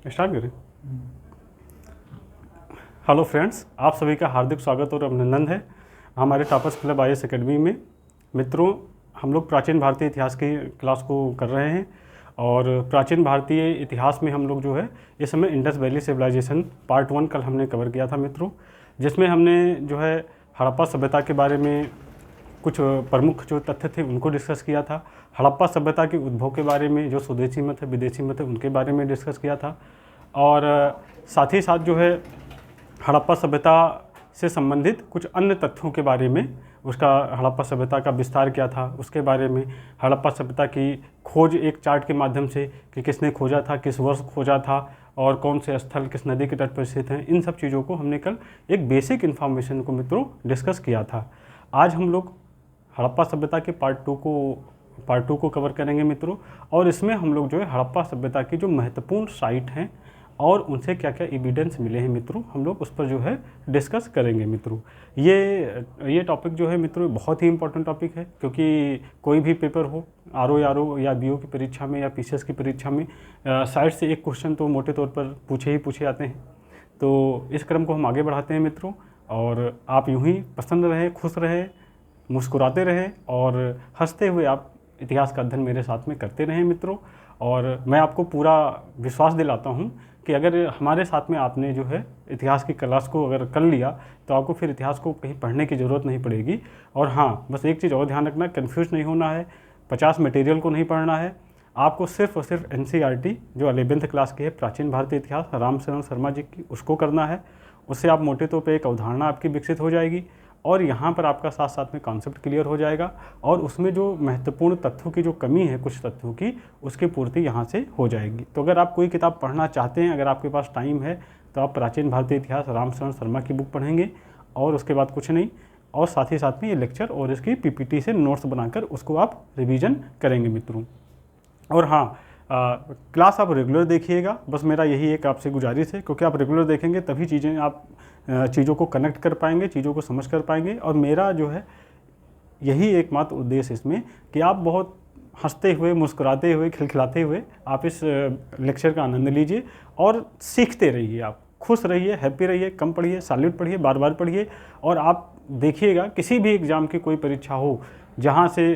Start करें। Hello friends, आप सभी का हार्दिक स्वागत और अभिनंदन है हमारे टॉपर्स क्लब IAS एकेडमी में। मित्रों, हम लोग प्राचीन भारतीय इतिहास की क्लास को कर रहे हैं और प्राचीन भारतीय इतिहास में हम लोग जो है इस समय इंडस वैली सिविलाइजेशन पार्ट 1 कल हमने कवर किया था मित्रों, जिसमें हमने जो है हड़प्पा सभ्यता के बारे में कुछ प्रमुख जो तथ्य थे उनको डिस्कस किया था। हड़प्पा सभ्यता के उद्भव के बारे में जो स्वदेशी मत है, विदेशी मत है, उनके बारे में डिस्कस किया था। और साथ ही साथ जो है हड़प्पा सभ्यता से संबंधित कुछ अन्य तथ्यों के बारे में, उसका हड़प्पा सभ्यता का विस्तार क्या था उसके बारे में, हड़प्पा सभ्यता की खोज एक चार्ट के माध्यम से कि किसने खोजा था, किस वर्ष खोजा था और कौन से स्थल किस नदी के तट पर स्थित हैं, इन सब चीज़ों को हमने कल एक बेसिक इन्फॉर्मेशन को मित्रों डिस्कस किया था। आज हम लोग हड़प्पा सभ्यता के पार्ट टू को कवर करेंगे मित्रों, और इसमें हम लोग जो है हड़प्पा सभ्यता की जो महत्वपूर्ण साइट हैं और उनसे क्या क्या एविडेंस मिले हैं मित्रों, हम लोग उस पर जो है डिस्कस करेंगे मित्रों। ये टॉपिक जो है मित्रों बहुत ही इंपॉर्टेंट टॉपिक है, क्योंकि कोई भी पेपर हो, RO या BO की परीक्षा में या PCS की परीक्षा में साइड से एक क्वेश्चन तो मोटे तौर पर पूछे जाते हैं। तो इस क्रम को हम आगे बढ़ाते हैं मित्रों, और आप यूँ ही पसंद रहें, खुश रहें, मुस्कुराते रहें और हंसते हुए आप इतिहास का अध्ययन मेरे साथ में करते रहें मित्रों। और मैं आपको पूरा विश्वास दिलाता हूँ कि अगर हमारे साथ में आपने जो है इतिहास की क्लास को अगर कर लिया तो आपको फिर इतिहास को कहीं पढ़ने की ज़रूरत नहीं पड़ेगी। और हाँ, बस एक चीज़ और ध्यान रखना, कन्फ्यूज नहीं होना है, 50 मटेरियल को नहीं पढ़ना है। आपको सिर्फ और सिर्फ NCERT जो 11th क्लास की है, प्राचीन भारतीय इतिहास रामशरण शर्मा जी की, उसको करना है। उससे आप मोटे तौर पर एक अवधारणा आपकी विकसित हो जाएगी और यहाँ पर आपका साथ साथ में कॉन्सेप्ट क्लियर हो जाएगा, और उसमें जो महत्वपूर्ण तथ्यों की जो कमी है, कुछ तथ्यों की, उसकी पूर्ति यहाँ से हो जाएगी। तो अगर आप कोई किताब पढ़ना चाहते हैं, अगर आपके पास टाइम है, तो आप प्राचीन भारतीय इतिहास रामशरण शर्मा की बुक पढ़ेंगे और उसके बाद कुछ नहीं। और साथ ही साथ में ये लेक्चर और इसकी PPT से नोट्स बनाकर उसको आप रिविज़न करेंगे मित्रों। और हाँ, क्लास आप रेगुलर देखिएगा, बस मेरा यही एक आपसे गुजारिश है, क्योंकि आप रेगुलर देखेंगे तभी चीज़ों को कनेक्ट कर पाएंगे, चीज़ों को समझ कर पाएंगे। और मेरा जो है यही एकमात्र उद्देश्य इसमें कि आप बहुत हंसते हुए, मुस्कुराते हुए, खिलखिलाते हुए आप इस लेक्चर का आनंद लीजिए और सीखते रहिए। आप खुश रहिए, हैप्पी रहिए, कम पढ़िए, सॉलिड पढ़िए, बार बार पढ़िए। और आप देखिएगा किसी भी एग्ज़ाम की कोई परीक्षा हो जहाँ से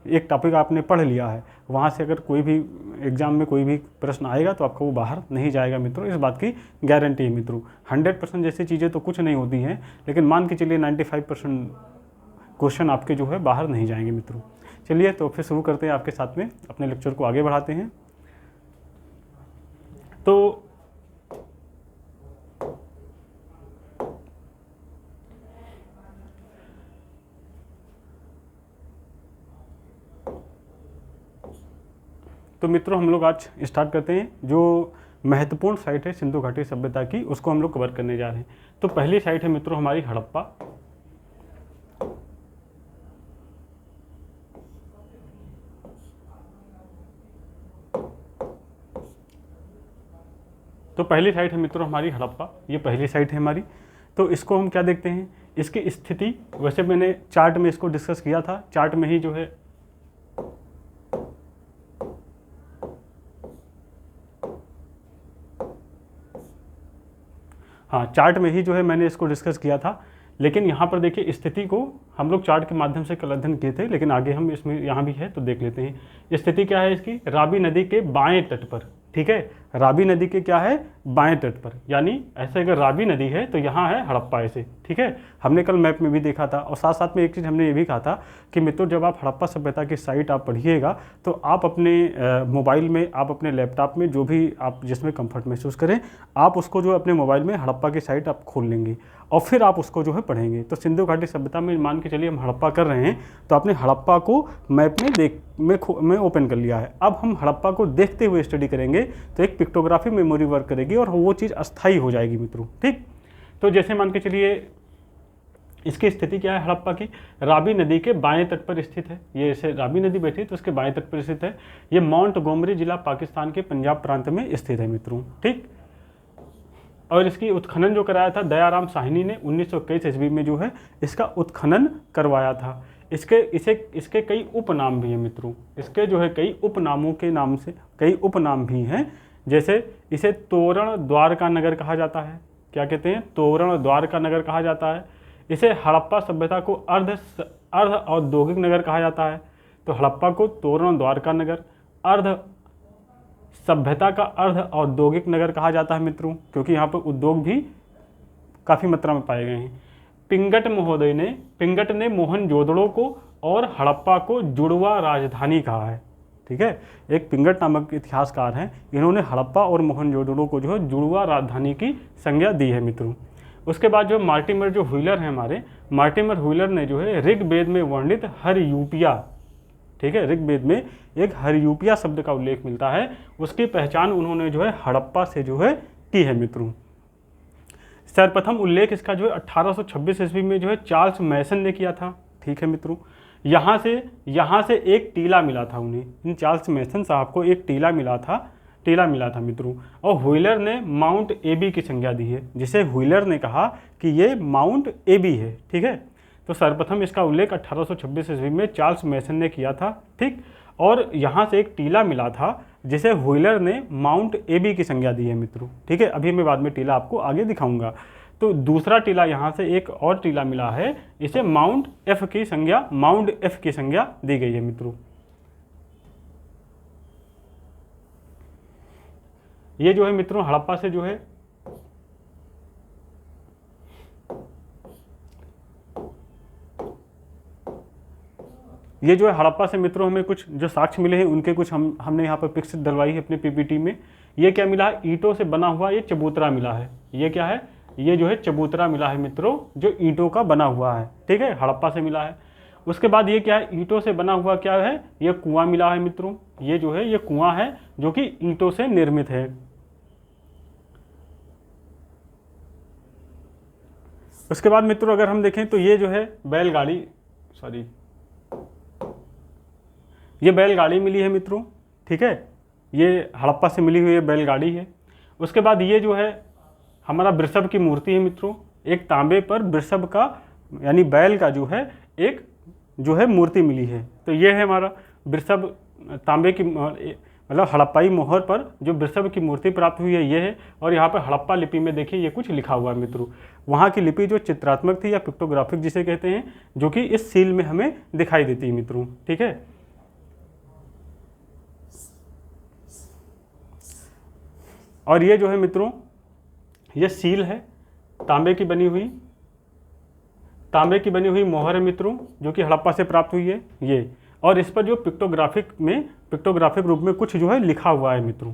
एक टॉपिक आपने पढ़ लिया है, वहाँ से अगर कोई भी एग्ज़ाम में कोई भी प्रश्न आएगा तो आपका वो बाहर नहीं जाएगा मित्रों, इस बात की गारंटी है मित्रों। 100% जैसी चीज़ें तो कुछ नहीं होती हैं, लेकिन मान के चलिए 95% क्वेश्चन आपके जो है बाहर नहीं जाएंगे मित्रों। चलिए तो फिर शुरू करते हैं आपके साथ में, अपने लेक्चर को आगे बढ़ाते हैं। तो मित्रों, हम लोग आज स्टार्ट करते हैं। जो महत्वपूर्ण साइट है सिंधु घाटी सभ्यता की, उसको हम लोग कवर करने जा रहे हैं। तो पहली साइट है मित्रों हमारी हड़प्पा। तो पहली साइट है मित्रों हमारी हड़प्पा, ये पहली साइट है हमारी। तो इसको हम क्या देखते हैं, इसकी स्थिति, वैसे मैंने चार्ट में इसको डिस्कस किया था, चार्ट में ही जो है चार्ट में ही जो है मैंने इसको डिस्कस किया था। लेकिन यहाँ पर देखिए, स्थिति को हम लोग चार्ट के माध्यम से कल अध्ययन किए थे, लेकिन आगे हम इसमें यहाँ भी है तो देख लेते हैं। स्थिति क्या है इसकी, रावी नदी के बाएं तट पर, ठीक है, रावी नदी के क्या है, बाएं तट पर, यानी ऐसे अगर रावी नदी है तो यहाँ है हड़प्पा ऐसे, ठीक है। हमने कल मैप में भी देखा था। और साथ साथ में एक चीज़ हमने ये भी कहा था कि मित्रों, जब आप हड़प्पा सभ्यता की साइट आप पढ़िएगा तो आप अपने मोबाइल में, आप अपने लैपटॉप में, जो भी आप जिसमें कंफर्ट महसूस करें, आप उसको जो अपने मोबाइल में हड़प्पा की साइट आप खोल लेंगे और फिर आप उसको जो है पढ़ेंगे। तो सिंधु घाटी सभ्यता में मान के चलिए हम हड़प्पा कर रहे हैं, तो आपने हड़प्पा को मैप में ओपन कर लिया है। अब हम हड़प्पा को देखते हुए स्टडी करेंगे तो एक पिक्टोग्राफी मेमोरी वर्क करेगी और वो चीज़ अस्थायी हो जाएगी मित्रों, ठीक। तो जैसे मान के चलिए इसकी स्थिति क्या है हड़प्पा की, रावी नदी के बाएं तट पर स्थित है। ये ऐसे रावी नदी बैठी है तो उसके बाएं तट पर स्थित है। ये माउंट गोमरी जिला पाकिस्तान के पंजाब प्रांत में स्थित है मित्रों, ठीक। और इसकी उत्खनन जो कराया था दयाराम साहनी ने 1921 ईस्वी में जो है इसका उत्खनन करवाया था। इसके कई उपनाम भी हैं मित्रों, इसके जो है कई उपनामों के नाम से कई उपनाम भी हैं जैसे इसे तोरण द्वार का नगर कहा जाता है। क्या कहते हैं? तोरण द्वार का नगर कहा जाता है। इसे हड़प्पा सभ्यता को अर्ध औद्योगिक नगर कहा जाता है। तो हड़प्पा को तोरण द्वार का नगर, अर्ध सभ्यता का अर्ध औद्योगिक नगर कहा जाता है मित्रों, क्योंकि यहाँ पर उद्योग भी काफ़ी मात्रा में पाए गए हैं। पिंगट ने मोहनजोदड़ो को और हड़प्पा को जुड़वा राजधानी कहा है। ठीक है, एक पिंगट नामक इतिहासकार हैं, इन्होंने हड़प्पा और मोहनजोदड़ो को जो है जुड़वा राजधानी की संज्ञा दी है मित्रों। उसके बाद जो मार्टिमर जो व्हीलर हैं हमारे, मार्टिमर व्हीलर ने जो है ऋग्वेद में वर्णित हरयूपिया, ठीक है, ऋग्वेद में एक हरयूपिया शब्द का उल्लेख मिलता है, उसकी पहचान उन्होंने जो है हड़प्पा से जो है की है मित्रों। सर्वप्रथम उल्लेख इसका जो है 1826 ईस्वी में जो है चार्ल्स मैसन ने किया था। ठीक है मित्रों, यहाँ से एक टीला मिला था उन्हें, इन चार्ल्स मैसन साहब को एक टीला मिला था मित्रों, और व्हीलर ने माउंट एबी की संज्ञा दी है, जिसे व्हीलर ने कहा कि ये माउंट एबी है। ठीक है, तो सर्वप्रथम इसका उल्लेख 1826 ईस्वी में चार्ल्स मैसन ने किया था। ठीक, और यहाँ से एक टीला मिला था जिसे व्हीलर ने माउंट एबी की संज्ञा दी है मित्रों। ठीक है, अभी मैं बाद में टीला आपको आगे दिखाऊंगा। तो दूसरा टीला, यहाँ से एक और टीला मिला है, इसे माउंट एफ की संज्ञा दी गई है मित्रों। ये जो है मित्रों हड़प्पा से जो है हड़प्पा से मित्रों हमें कुछ जो साक्ष्य मिले हैं उनके कुछ हमने यहाँ पर पिक्स डलवाई है अपने पीपीटी में। ये क्या मिला है? ईंटों से बना हुआ ये चबूतरा मिला है। ये क्या है? ये जो है चबूतरा मिला है मित्रों, जो ईंटों का बना हुआ है। ठीक है, हड़प्पा से मिला है। उसके बाद ये क्या है? ईंटों से बना हुआ क्या है? ये कुआं मिला है मित्रों। ये जो है ये कुआं है जो कि ईंटों से निर्मित है। उसके बाद मित्रों अगर हम देखें तो ये जो है बैलगाड़ी, ये बैलगाड़ी मिली है मित्रों। ठीक है, ये हड़प्पा से मिली हुई बैलगाड़ी है। उसके बाद ये जो है हमारा वृषभ की मूर्ति है मित्रों, एक तांबे पर वृषभ का यानी बैल का जो है एक जो है मूर्ति मिली है। तो ये है हमारा वृषभ, तांबे की मतलब हड़प्पाई मोहर पर जो वृषभ की मूर्ति प्राप्त हुई है ये है। और यहाँ पर हड़प्पा लिपि में देखिए ये कुछ लिखा हुआ है मित्रों। वहाँ की लिपि जो चित्रात्मक थी या पिक्टोग्राफिक जिसे कहते हैं, जो कि इस सील में हमें दिखाई देती है मित्रों। ठीक है, और ये जो है मित्रों ये सील है, तांबे की बनी हुई मोहर है मित्रों, जो कि हड़प्पा से प्राप्त हुई है ये। और इस पर जो पिक्टोग्राफिक रूप में कुछ जो है लिखा हुआ है मित्रों।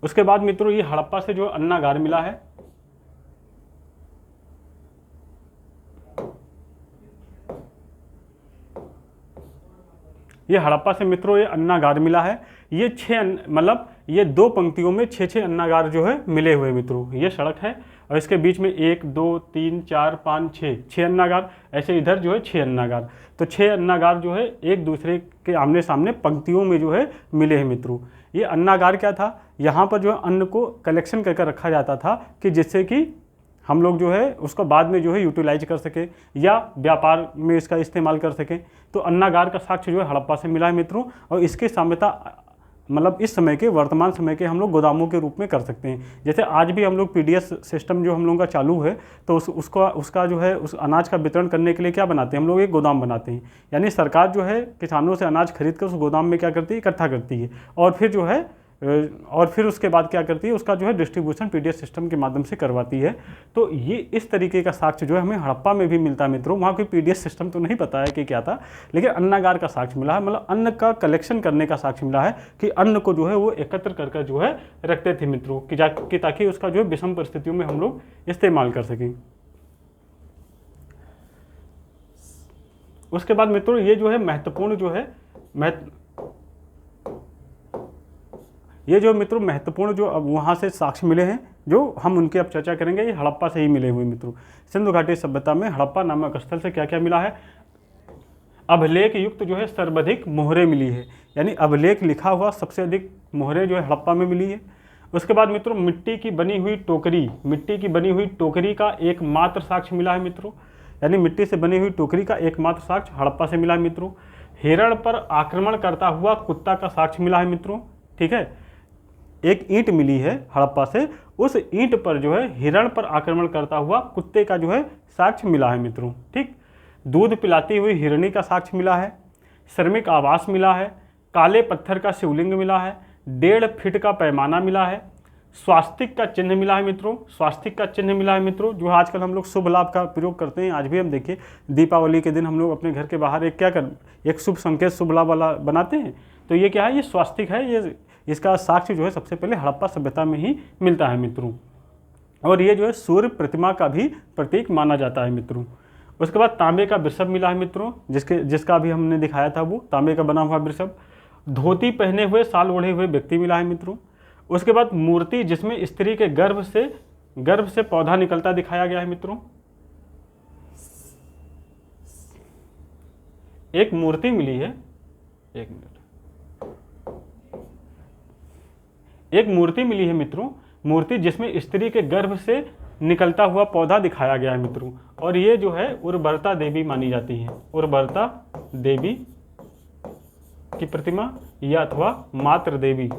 उसके बाद मित्रों ये हड़प्पा से जो अन्नागार मिला है, ये हड़प्पा से मित्रों ये अन्नागार मिला है। ये ये 2 पंक्तियों में 6 अन्नागार जो है मिले हुए मित्रों। ये सड़क है और इसके बीच में 1 2 3 4 5 6 अन्नागार, ऐसे इधर जो है 6 अन्नागार। तो 6 अन्नागार जो है एक दूसरे के आमने सामने पंक्तियों में जो है मिले हैं मित्रों। ये अन्नागार क्या था? यहाँ पर जो है अन्न को कलेक्शन करके रखा जाता था कि जिससे कि हम लोग जो है उसको बाद में जो है यूटिलाइज कर सके या व्यापार में इसका इस्तेमाल कर सकें। तो अन्नागार का साक्ष्य जो है हड़प्पा से मिला है मित्रों। और इसकी साम्यता इस समय के वर्तमान समय के हम लोग गोदामों के रूप में कर सकते हैं। जैसे आज भी हम लोग पीडीएस सिस्टम जो हम लोगों का चालू है, तो उसका जो है उस अनाज का वितरण करने के लिए क्या बनाते हैं हम लोग? एक गोदाम बनाते हैं। यानी सरकार जो है किसानों से अनाज खरीद कर उस गोदाम में क्या करती है? इकट्ठा करती है और फिर उसके बाद क्या करती है? उसका जो है डिस्ट्रीब्यूशन पीडीएस सिस्टम के माध्यम से करवाती है। तो ये इस तरीके का साक्ष्य जो है हमें हड़प्पा में भी मिलता है मित्रों। वहाँ कोई पीडीएस सिस्टम तो नहीं पता है कि क्या था, लेकिन अन्नागार का साक्ष्य मिला है, मतलब अन्न का कलेक्शन करने का साक्ष्य मिला है कि अन्न को जो है वो एकत्र कर जो है रखते थे मित्रों कि ताकि उसका जो है विषम परिस्थितियों में हम लोग इस्तेमाल कर सकें। उसके बाद मित्रों ये जो है महत्वपूर्ण जो है महत्वपूर्ण जो अब वहाँ से साक्ष्य मिले हैं, जो हम उनकी अब चर्चा करेंगे, ये हड़प्पा से ही मिले हुए मित्रों। सिंधु घाटी सभ्यता में हड़प्पा नामक स्थल से क्या क्या मिला है? अभिलेख युक्त जो है सर्वाधिक मोहरें मिली है, यानी अभिलेख लिखा हुआ सबसे अधिक मोहरें जो है हड़प्पा में मिली है। उसके बाद मित्रों मिट्टी की बनी हुई टोकरी का एकमात्र साक्ष्य मिला है मित्रों, यानी मिट्टी से बनी हुई टोकरी का एकमात्र साक्ष्य हड़प्पा से मिला है मित्रों। हिरण पर आक्रमण करता हुआ कुत्ता का साक्ष्य मिला है मित्रों। ठीक है, एक ईंट मिली है हड़प्पा से, उस ईंट पर जो है हिरण पर आक्रमण करता हुआ कुत्ते का जो है साक्ष्य मिला है मित्रों। ठीक, दूध पिलाती हुई हिरणी का साक्ष्य मिला है, श्रमिक आवास मिला है, काले पत्थर का शिवलिंग मिला है, 1.5 फीट का पैमाना मिला है, स्वास्तिक का चिन्ह मिला है मित्रों। स्वास्तिक का चिन्ह मिला है मित्रों, जो आजकल हम लोग शुभ लाभ का प्रयोग करते हैं। आज भी हम देखिए दीपावली के दिन हम लोग अपने घर के बाहर एक शुभ संकेत, शुभ लाभ वाला बनाते हैं। तो ये क्या है, ये स्वास्तिक है। ये इसका साक्ष्य जो है सबसे पहले हड़प्पा सभ्यता में ही मिलता है मित्रों। और ये जो है सूर्य प्रतिमा का भी प्रतीक माना जाता है मित्रों। उसके बाद तांबे का वृषभ मिला है मित्रों, जिसका भी हमने दिखाया था, वो तांबे का बना हुआ वृषभ। धोती पहने हुए, साल ओढ़े हुए व्यक्ति मिला है मित्रों। उसके बाद मूर्ति जिसमें स्त्री के गर्भ से पौधा निकलता दिखाया गया है मित्रों। एक मूर्ति मिली है, एक मिनट, एक मूर्ति मिली है मित्रों, मूर्ति जिसमें स्त्री के गर्भ से निकलता हुआ पौधा दिखाया गया है मित्रों। और ये जो है उर्वरता देवी मानी जाती है, उर्वरता देवी की प्रतिमा या अथवा मातृ देवी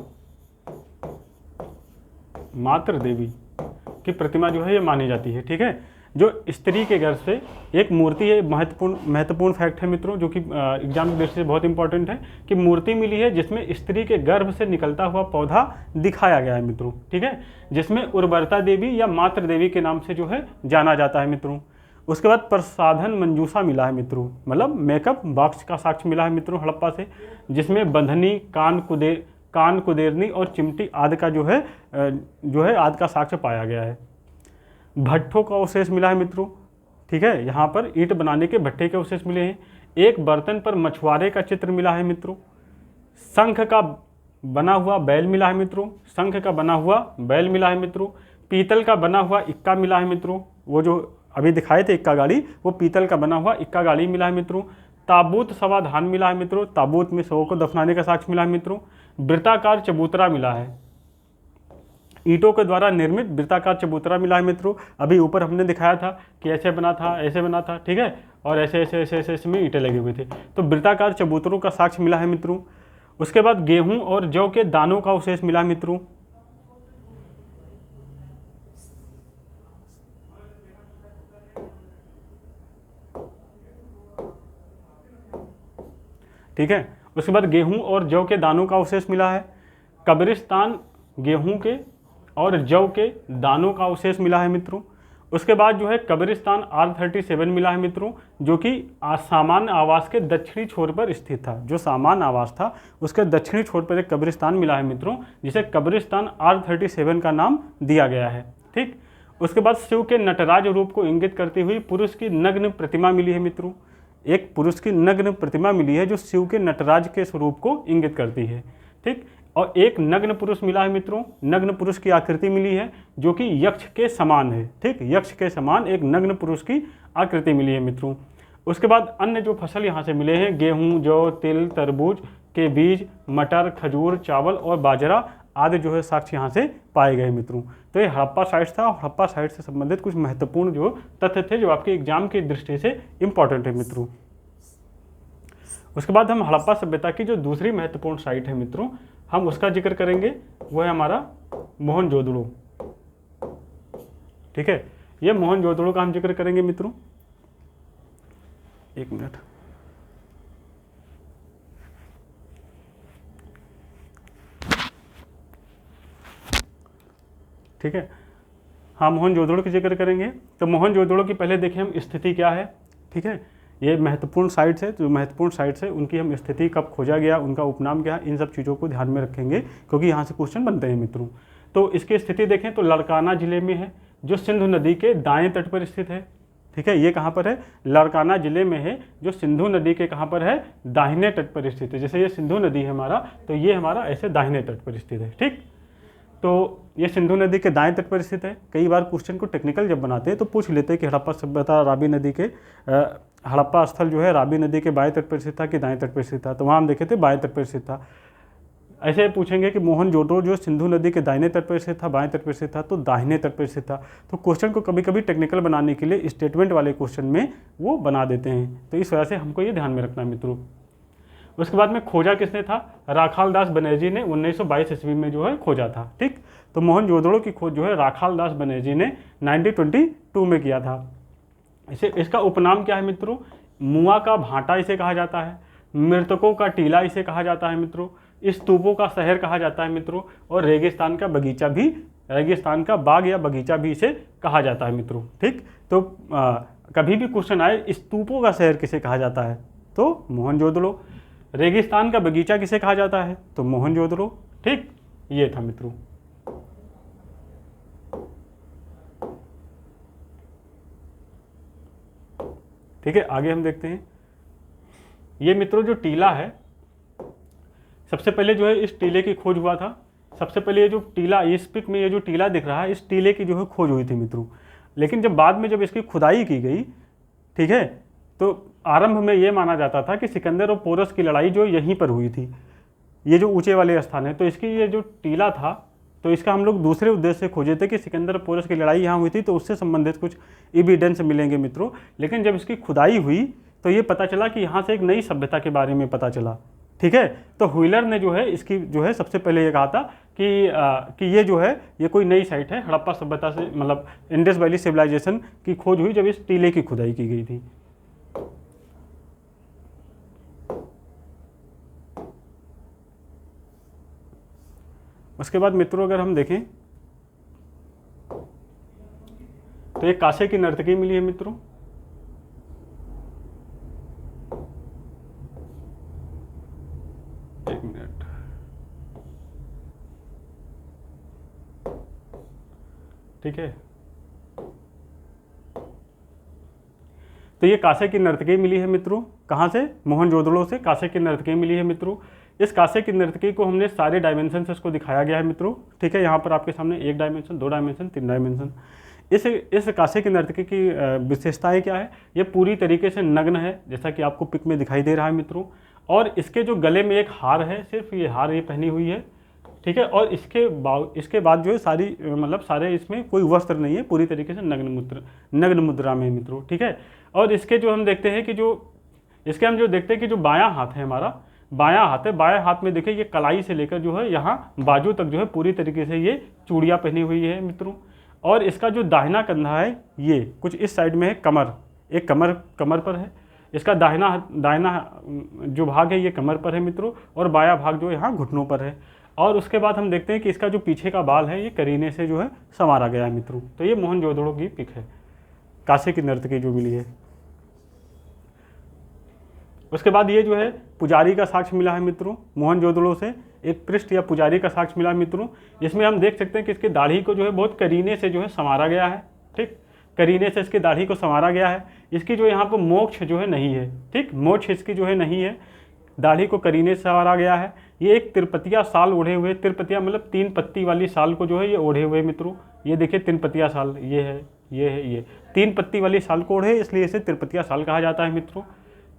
की प्रतिमा जो है ये मानी जाती है। ठीक है, जो स्त्री के गर्भ से एक मूर्ति है। महत्वपूर्ण फैक्ट है मित्रों, जो कि एग्जाम की दृष्टि से बहुत इंपॉर्टेंट है, कि मूर्ति मिली है जिसमें स्त्री के गर्भ से निकलता हुआ पौधा दिखाया गया है मित्रों। ठीक है, जिसमें उर्वरता देवी या मातृ देवी के नाम से जो है जाना जाता है मित्रों। उसके बाद प्रसाधन मंजूषा मिला है मित्रों, मतलब मेकअप बॉक्स का साक्ष्य मिला है मित्रों हड़प्पा से, जिसमें बंधनी, कान कुदेरनी और चिमटी आदि का जो है आदि का साक्ष्य पाया गया है। भट्ठों का अवशेष मिला है मित्रों। ठीक है, यहाँ पर ईंट बनाने के भट्ठे के अवशेष मिले हैं। एक बर्तन पर मछुआरे का चित्र मिला है मित्रों। शंख का बना हुआ बैल मिला है मित्रों, शंख का बना हुआ बैल मिला है मित्रों। पीतल का बना हुआ इक्का मिला है मित्रों, वो जो अभी दिखाए थे इक्का गाड़ी, वो पीतल का बना हुआ इक्का गाड़ी मिला है मित्रों। ताबूत सवाधान मिला है मित्रों, ताबूत में शवों को दफनाने का साक्ष्य मिला है मित्रों। वृत्ताकार चबूतरा मिला है, ईंटों के द्वारा निर्मित वृत्ताकार चबूतरा मिला है मित्रों। अभी ऊपर हमने दिखाया था कि ऐसे बना था, ऐसे बना था। ठीक है, और ऐसे ऐसे ऐसे ऐसे इसमें ईंटें लगे हुए थे, तो वृत्ताकार चबूतरों का साक्ष्य मिला है मित्रों। उसके बाद गेहूं और जौ के दानों का अवशेष मिला है मित्रों। ठीक है, उसके बाद गेहूं और जौ के दानों का अवशेष मिला है। कब्रिस्तान गेहूं के और जौ के दानों का अवशेष मिला है मित्रों। उसके बाद जो है कब्रिस्तान R37 मिला है मित्रों, जो कि सामान्य आवास के दक्षिणी छोर पर स्थित था। जो सामान्य आवास था उसके दक्षिणी छोर पर एक कब्रिस्तान मिला है मित्रों, जिसे कब्रिस्तान R37 का नाम दिया गया है। ठीक, उसके बाद शिव के नटराज रूप को इंगित करती हुई पुरुष की नग्न प्रतिमा मिली है मित्रों। एक पुरुष की नग्न प्रतिमा मिली है जो शिव के नटराज के स्वरूप को इंगित करती है। ठीक, और एक नग्न पुरुष मिला है मित्रों, नग्न पुरुष की आकृति मिली है जो कि यक्ष के समान है। ठीक, यक्ष के समान एक नग्न पुरुष की आकृति मिली है मित्रों। उसके बाद अन्य जो फसल यहाँ से मिले हैं, गेहूं, जौ, तिल, तरबूज के बीज, मटर, खजूर, चावल और बाजरा आदि जो है साक्ष्य यहाँ से पाए गए मित्रों। तो ये हड़प्पा साइट्स था, और हड़प्पा साइट से संबंधित कुछ महत्वपूर्ण जो तथ्य थे जो आपके एग्जाम की दृष्टि से इंपॉर्टेंट है मित्रों। उसके बाद हम हड़प्पा सभ्यता की जो दूसरी महत्वपूर्ण साइट है मित्रों, हम उसका जिक्र करेंगे, वो है हमारा मोहनजोदड़ो। ठीक है, ये मोहनजोदड़ो का हम जिक्र करेंगे मित्रों। एक मिनट, ठीक है, हाँ मोहनजोदड़ो की जिक्र करेंगे। तो मोहनजोदड़ो की पहले देखें हम स्थिति क्या है। ठीक है, ये महत्वपूर्ण साइट्स है, जो महत्वपूर्ण साइट्स है उनकी हम स्थिति, कब खोजा गया, उनका उपनाम क्या है, इन सब चीज़ों को ध्यान में रखेंगे क्योंकि यहाँ से क्वेश्चन बनते हैं मित्रों। तो इसकी स्थिति देखें तो लारकाना जिले में है, जो सिंधु नदी के दाएं तट पर स्थित है। ठीक है, ये कहाँ पर है, लारकाना जिले में है, जो सिंधु नदी के कहाँ पर है, दाहिने तट पर स्थित है। जैसे ये सिंधु नदी है हमारा, तो ये हमारा ऐसे दाहिने तट पर स्थित है। ठीक, तो ये सिंधु नदी के दाएं तट पर स्थित है। कई बार क्वेश्चन को टेक्निकल जब बनाते हैं तो पूछ लेते हैं कि हड़प्पा सभ्यता रावी नदी के हड़प्पा स्थल जो है रावी नदी के बाएं तट पर स्थित था कि दाएं तट पर स्थित था, तो वहाँ हम देखे थे बाएं तट पर स्थित था। ऐसे पूछेंगे कि मोहनजोदड़ो जो सिंधु नदी के दाहिने तट पर स्थित था, बाएं तट पर स्थित था, तो दाहिने तट पर स्थित था। तो क्वेश्चन को कभी कभी टेक्निकल बनाने के लिए स्टेटमेंट वाले क्वेश्चन में वो बना देते हैं, तो इस वजह से हमको ये ध्यान में रखना है मित्रों। उसके बाद में खोजा किसने था, राखाल दास बनर्जी ने 1922 ईस्वी में जो है खोजा था। ठीक, तो मोहनजोदड़ो की खोज जो है राखाल दास बनर्जी ने 1922 में किया था। इसका उपनाम क्या है मित्रों, मुआ का भाटा इसे कहा जाता है, मृतकों का टीला इसे कहा जाता है मित्रों, स्तूपों का शहर कहा जाता है मित्रों, और रेगिस्तान का बगीचा भी, रेगिस्तान का बाग या बगीचा भी इसे कहा जाता है मित्रों। ठीक, तो कभी भी क्वेश्चन आए स्तूपों का शहर किसे कहा जाता है तो मोहनजोदड़ो, रेगिस्तान का बगीचा किसे कहा जाता है तो मोहनजोदड़ो। ठीक, ये था मित्रों। ठीक है, आगे हम देखते हैं। ये मित्रों जो टीला है, सबसे पहले जो है इस टीले की खोज हुआ था। सबसे पहले ये जो टीला, इस पिक में ये जो टीला दिख रहा है, इस टीले की जो है खोज हुई थी मित्रों। लेकिन जब बाद में जब इसकी खुदाई की गई, ठीक है, तो आरंभ में ये माना जाता था कि सिकंदर और पोरस की लड़ाई जो यहीं पर हुई थी, ये जो ऊंचे वाले स्थान है, तो इसकी ये जो टीला था, तो इसका हम लोग दूसरे उद्देश्य से खोजे थे कि सिकंदर और पोरस की लड़ाई यहाँ हुई थी, तो उससे संबंधित कुछ एविडेंस मिलेंगे मित्रों। लेकिन जब इसकी खुदाई हुई तो ये पता चला कि यहाँ से एक नई सभ्यता के बारे में पता चला। ठीक है, तो व्हीलर ने जो है इसकी जो है सबसे पहले ये कहा था कि ये जो है ये कोई नई साइट है, हड़प्पा सभ्यता से, मतलब इंडस वैली सिविलाइजेशन की खोज हुई जब इस टीले की खुदाई की गई थी। उसके बाद मित्रों अगर हम देखें तो एक कांसे की नर्तकी मिली है मित्रों। एक मिनट, ठीक है, तो ये कांसे की नर्तकी मिली है मित्रों। कहाँ से, मोहनजोदड़ो से कांसे की नर्तकी मिली है मित्रों। इस कांसे की नर्तकी को हमने सारे डायमेंशन से इसको दिखाया गया है मित्रों। ठीक है, यहाँ पर आपके सामने 1 डायमेंशन, 2 डायमेंशन, 3 डायमेंशन। इस कांसे की नर्तकी की विशेषताएं क्या है, ये पूरी तरीके से नग्न है, जैसा कि आपको पिक में दिखाई दे रहा है मित्रों। और इसके जो गले में एक हार है, सिर्फ ये हार ये पहनी हुई है। ठीक है, और इसके बाद जो है सारी, मतलब सारे इसमें कोई वस्त्र नहीं है, पूरी तरीके से नग्न मुद्रा में मित्रों। ठीक है, और इसके जो हम देखते हैं कि इसके हम जो देखते हैं कि जो बायां हाथ है हमारा, बायां हाथ है, बाएं हाथ में देखिए ये कलाई से लेकर जो है यहाँ बाजू तक जो है पूरी तरीके से ये चूड़ियाँ पहनी हुई है मित्रों। और इसका जो दाहिना कंधा है ये कुछ इस साइड में है, कमर, एक कमर पर है। इसका दाहिना जो भाग है ये कमर पर है मित्रों, और बायां भाग जो यहाँ घुटनों पर है। और उसके बाद हम देखते हैं कि इसका जो पीछे का बाल है ये करीने से जो है संवारा गया है मित्रों। तो ये मोहनजोदड़ो की पिक है, कांसे की नर्तकी जो मिली है। उसके बाद ये जो है पुजारी का साक्ष्य मिला है मित्रों, मोहनजोदड़ो से एक पृष्ठ या पुजारी का साक्ष्य मिला है मित्रों। जिसमें हम देख सकते हैं कि इसकी दाढ़ी को जो है बहुत करीने से जो है संवारा गया है। ठीक, करीने से इसकी दाढ़ी को संवारा गया है। इसकी जो यहाँ पर मोक्ष जो है नहीं है। ठीक, मोक्ष इसकी जो है नहीं है, दाढ़ी को करीने से संवारा गया है। ये एक तिरपतिया साल ओढ़े हुए, तिरपतिया मतलब 3 पत्ती वाली साल को जो है ये ओढ़े हुए मित्रों। ये देखिए तिरपतिया साल, ये है, ये 3 पत्ती वाली साल को ओढ़े, इसलिए इसे तिरपतिया साल कहा जाता है मित्रों।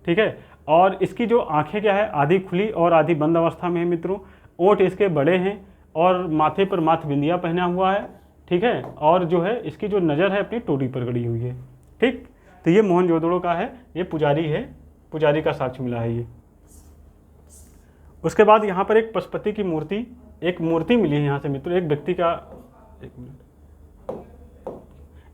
ठीक है, और इसकी जो आंखें क्या है, आधी खुली और आधी बंद अवस्था में है मित्रों। ओंठ इसके बड़े हैं और माथे पर माथ बिंदिया पहना हुआ है। ठीक है, और जो है इसकी जो नज़र है अपनी टोटी पर गड़ी हुई है। ठीक, तो ये मोहनजोदड़ो का है, ये पुजारी है, पुजारी का साक्ष्य मिला है ये। उसके बाद यहाँ पर एक पशुपति की मूर्ति, एक मूर्ति मिली है यहाँ से मित्रों, एक व्यक्ति का,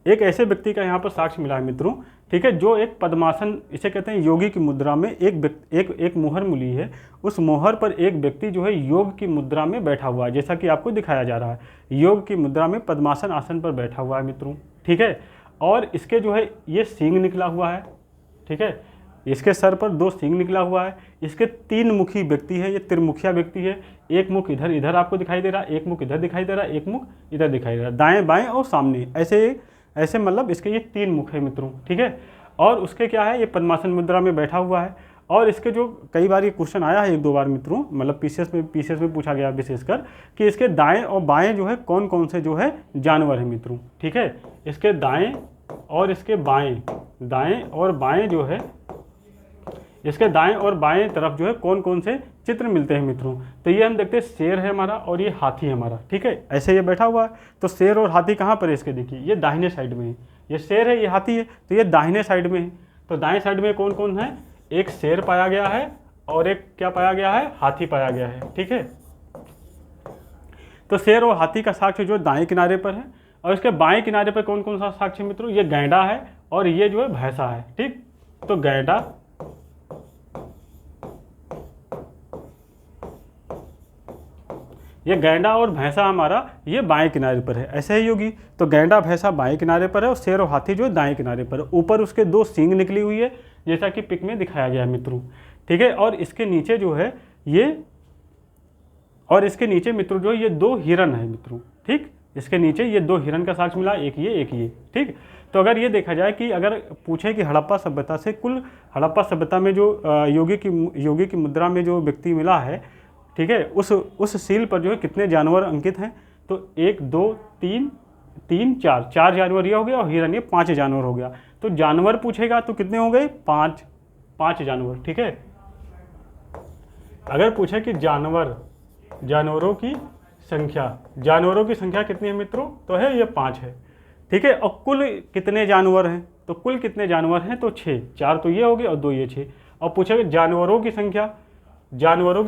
एक ऐसे व्यक्ति का यहाँ पर साक्ष्य मिला है मित्रों। ठीक है, जो एक पद्मासन, इसे कहते हैं योगी की मुद्रा में एक मोहर मिली है। उस मोहर पर एक व्यक्ति जो है योग की मुद्रा में बैठा हुआ है, जैसा कि आपको दिखाया जा रहा है, योग की मुद्रा में पद्मासन आसन पर बैठा हुआ है मित्रों। ठीक है, और इसके जो है ये सींग निकला हुआ है। ठीक है, इसके सर पर 2 सींग निकला हुआ है। इसके 3 मुखी व्यक्ति है, ये त्रिमुखिया व्यक्ति है। एक मुख इधर आपको दिखाई दे रहा है, एक मुख इधर दिखाई दे रहा है, एक मुख इधर दिखाई दे रहा है, दाएं बाएं और सामने, ऐसे मतलब इसके ये 3 मुख है मित्रों। ठीक है, और उसके क्या है, ये पद्मासन मुद्रा में बैठा हुआ है। और इसके जो कई बार ये क्वेश्चन आया है 1-2 बार मित्रों, मतलब पीसीएस में पूछा गया विशेषकर, कि इसके दाएं और बाएं जो है कौन कौन से जो है जानवर है मित्रों। ठीक है, इसके दाएं और इसके बाएं, दाएं और बाएं जो है, इसके दाएं और बाएं तरफ जो है कौन कौन से चित्र मिलते हैं मित्रों। तो ये हम देखते हैं शेर है हमारा और ये हाथी है हमारा। ठीक है, ऐसे ये बैठा हुआ है। तो शेर और हाथी कहाँ पर है इसके, देखिए ये दाहिने साइड में है, ये शेर है, ये हाथी है, तो ये दाहिने साइड में है। तो दाएं साइड में कौन कौन है, एक शेर पाया गया है और एक क्या पाया गया है, हाथी पाया गया है। ठीक है, तो शेर और हाथी का साक्ष्य जो दाएं किनारे पर है, और इसके बाएं किनारे पर कौन कौन सा साक्ष्य मित्रों, ये गैंडा है और ये जो है भैंसा है। ठीक, तो गैंडा, ये गैंडा और भैंसा हमारा ये बाएं किनारे पर है, ऐसे ही होगी। तो गैंडा भैंसा बाएं किनारे पर है और शेर और हाथी जो है दाएं किनारे पर है। ऊपर उसके 2 सींग निकली हुई है जैसा कि पिक में दिखाया गया है मित्रों। ठीक है, और इसके नीचे जो है ये, और इसके नीचे मित्रों जो है ये 2 हिरन है मित्रों। ठीक, इसके नीचे ये 2 हिरन का साक्ष्य मिला, एक ये एक ये। ठीक, तो अगर ये देखा जाए कि अगर पूछे कि हड़प्पा सभ्यता से कुल, हड़प्पा सभ्यता में जो योगी की मुद्रा में जो व्यक्ति मिला है, ठीक है, उस सील पर जो है कितने जानवर अंकित हैं, तो 1 2 3 3 4 4 जानवर ये हो गया और हिरन ये 5 जानवर हो गया। तो जानवर पूछेगा तो कितने हो गए, 5 जानवर। ठीक है, अगर पूछे कि जानवरों की संख्या कितनी है मित्रों, तो है ये 5 है। ठीक है, और कुल कितने जानवर हैं, तो कुल कितने जानवर हैं, तो 6, 4 तो ये हो गए और 2 ये 6। और पूछेगा जानवरों की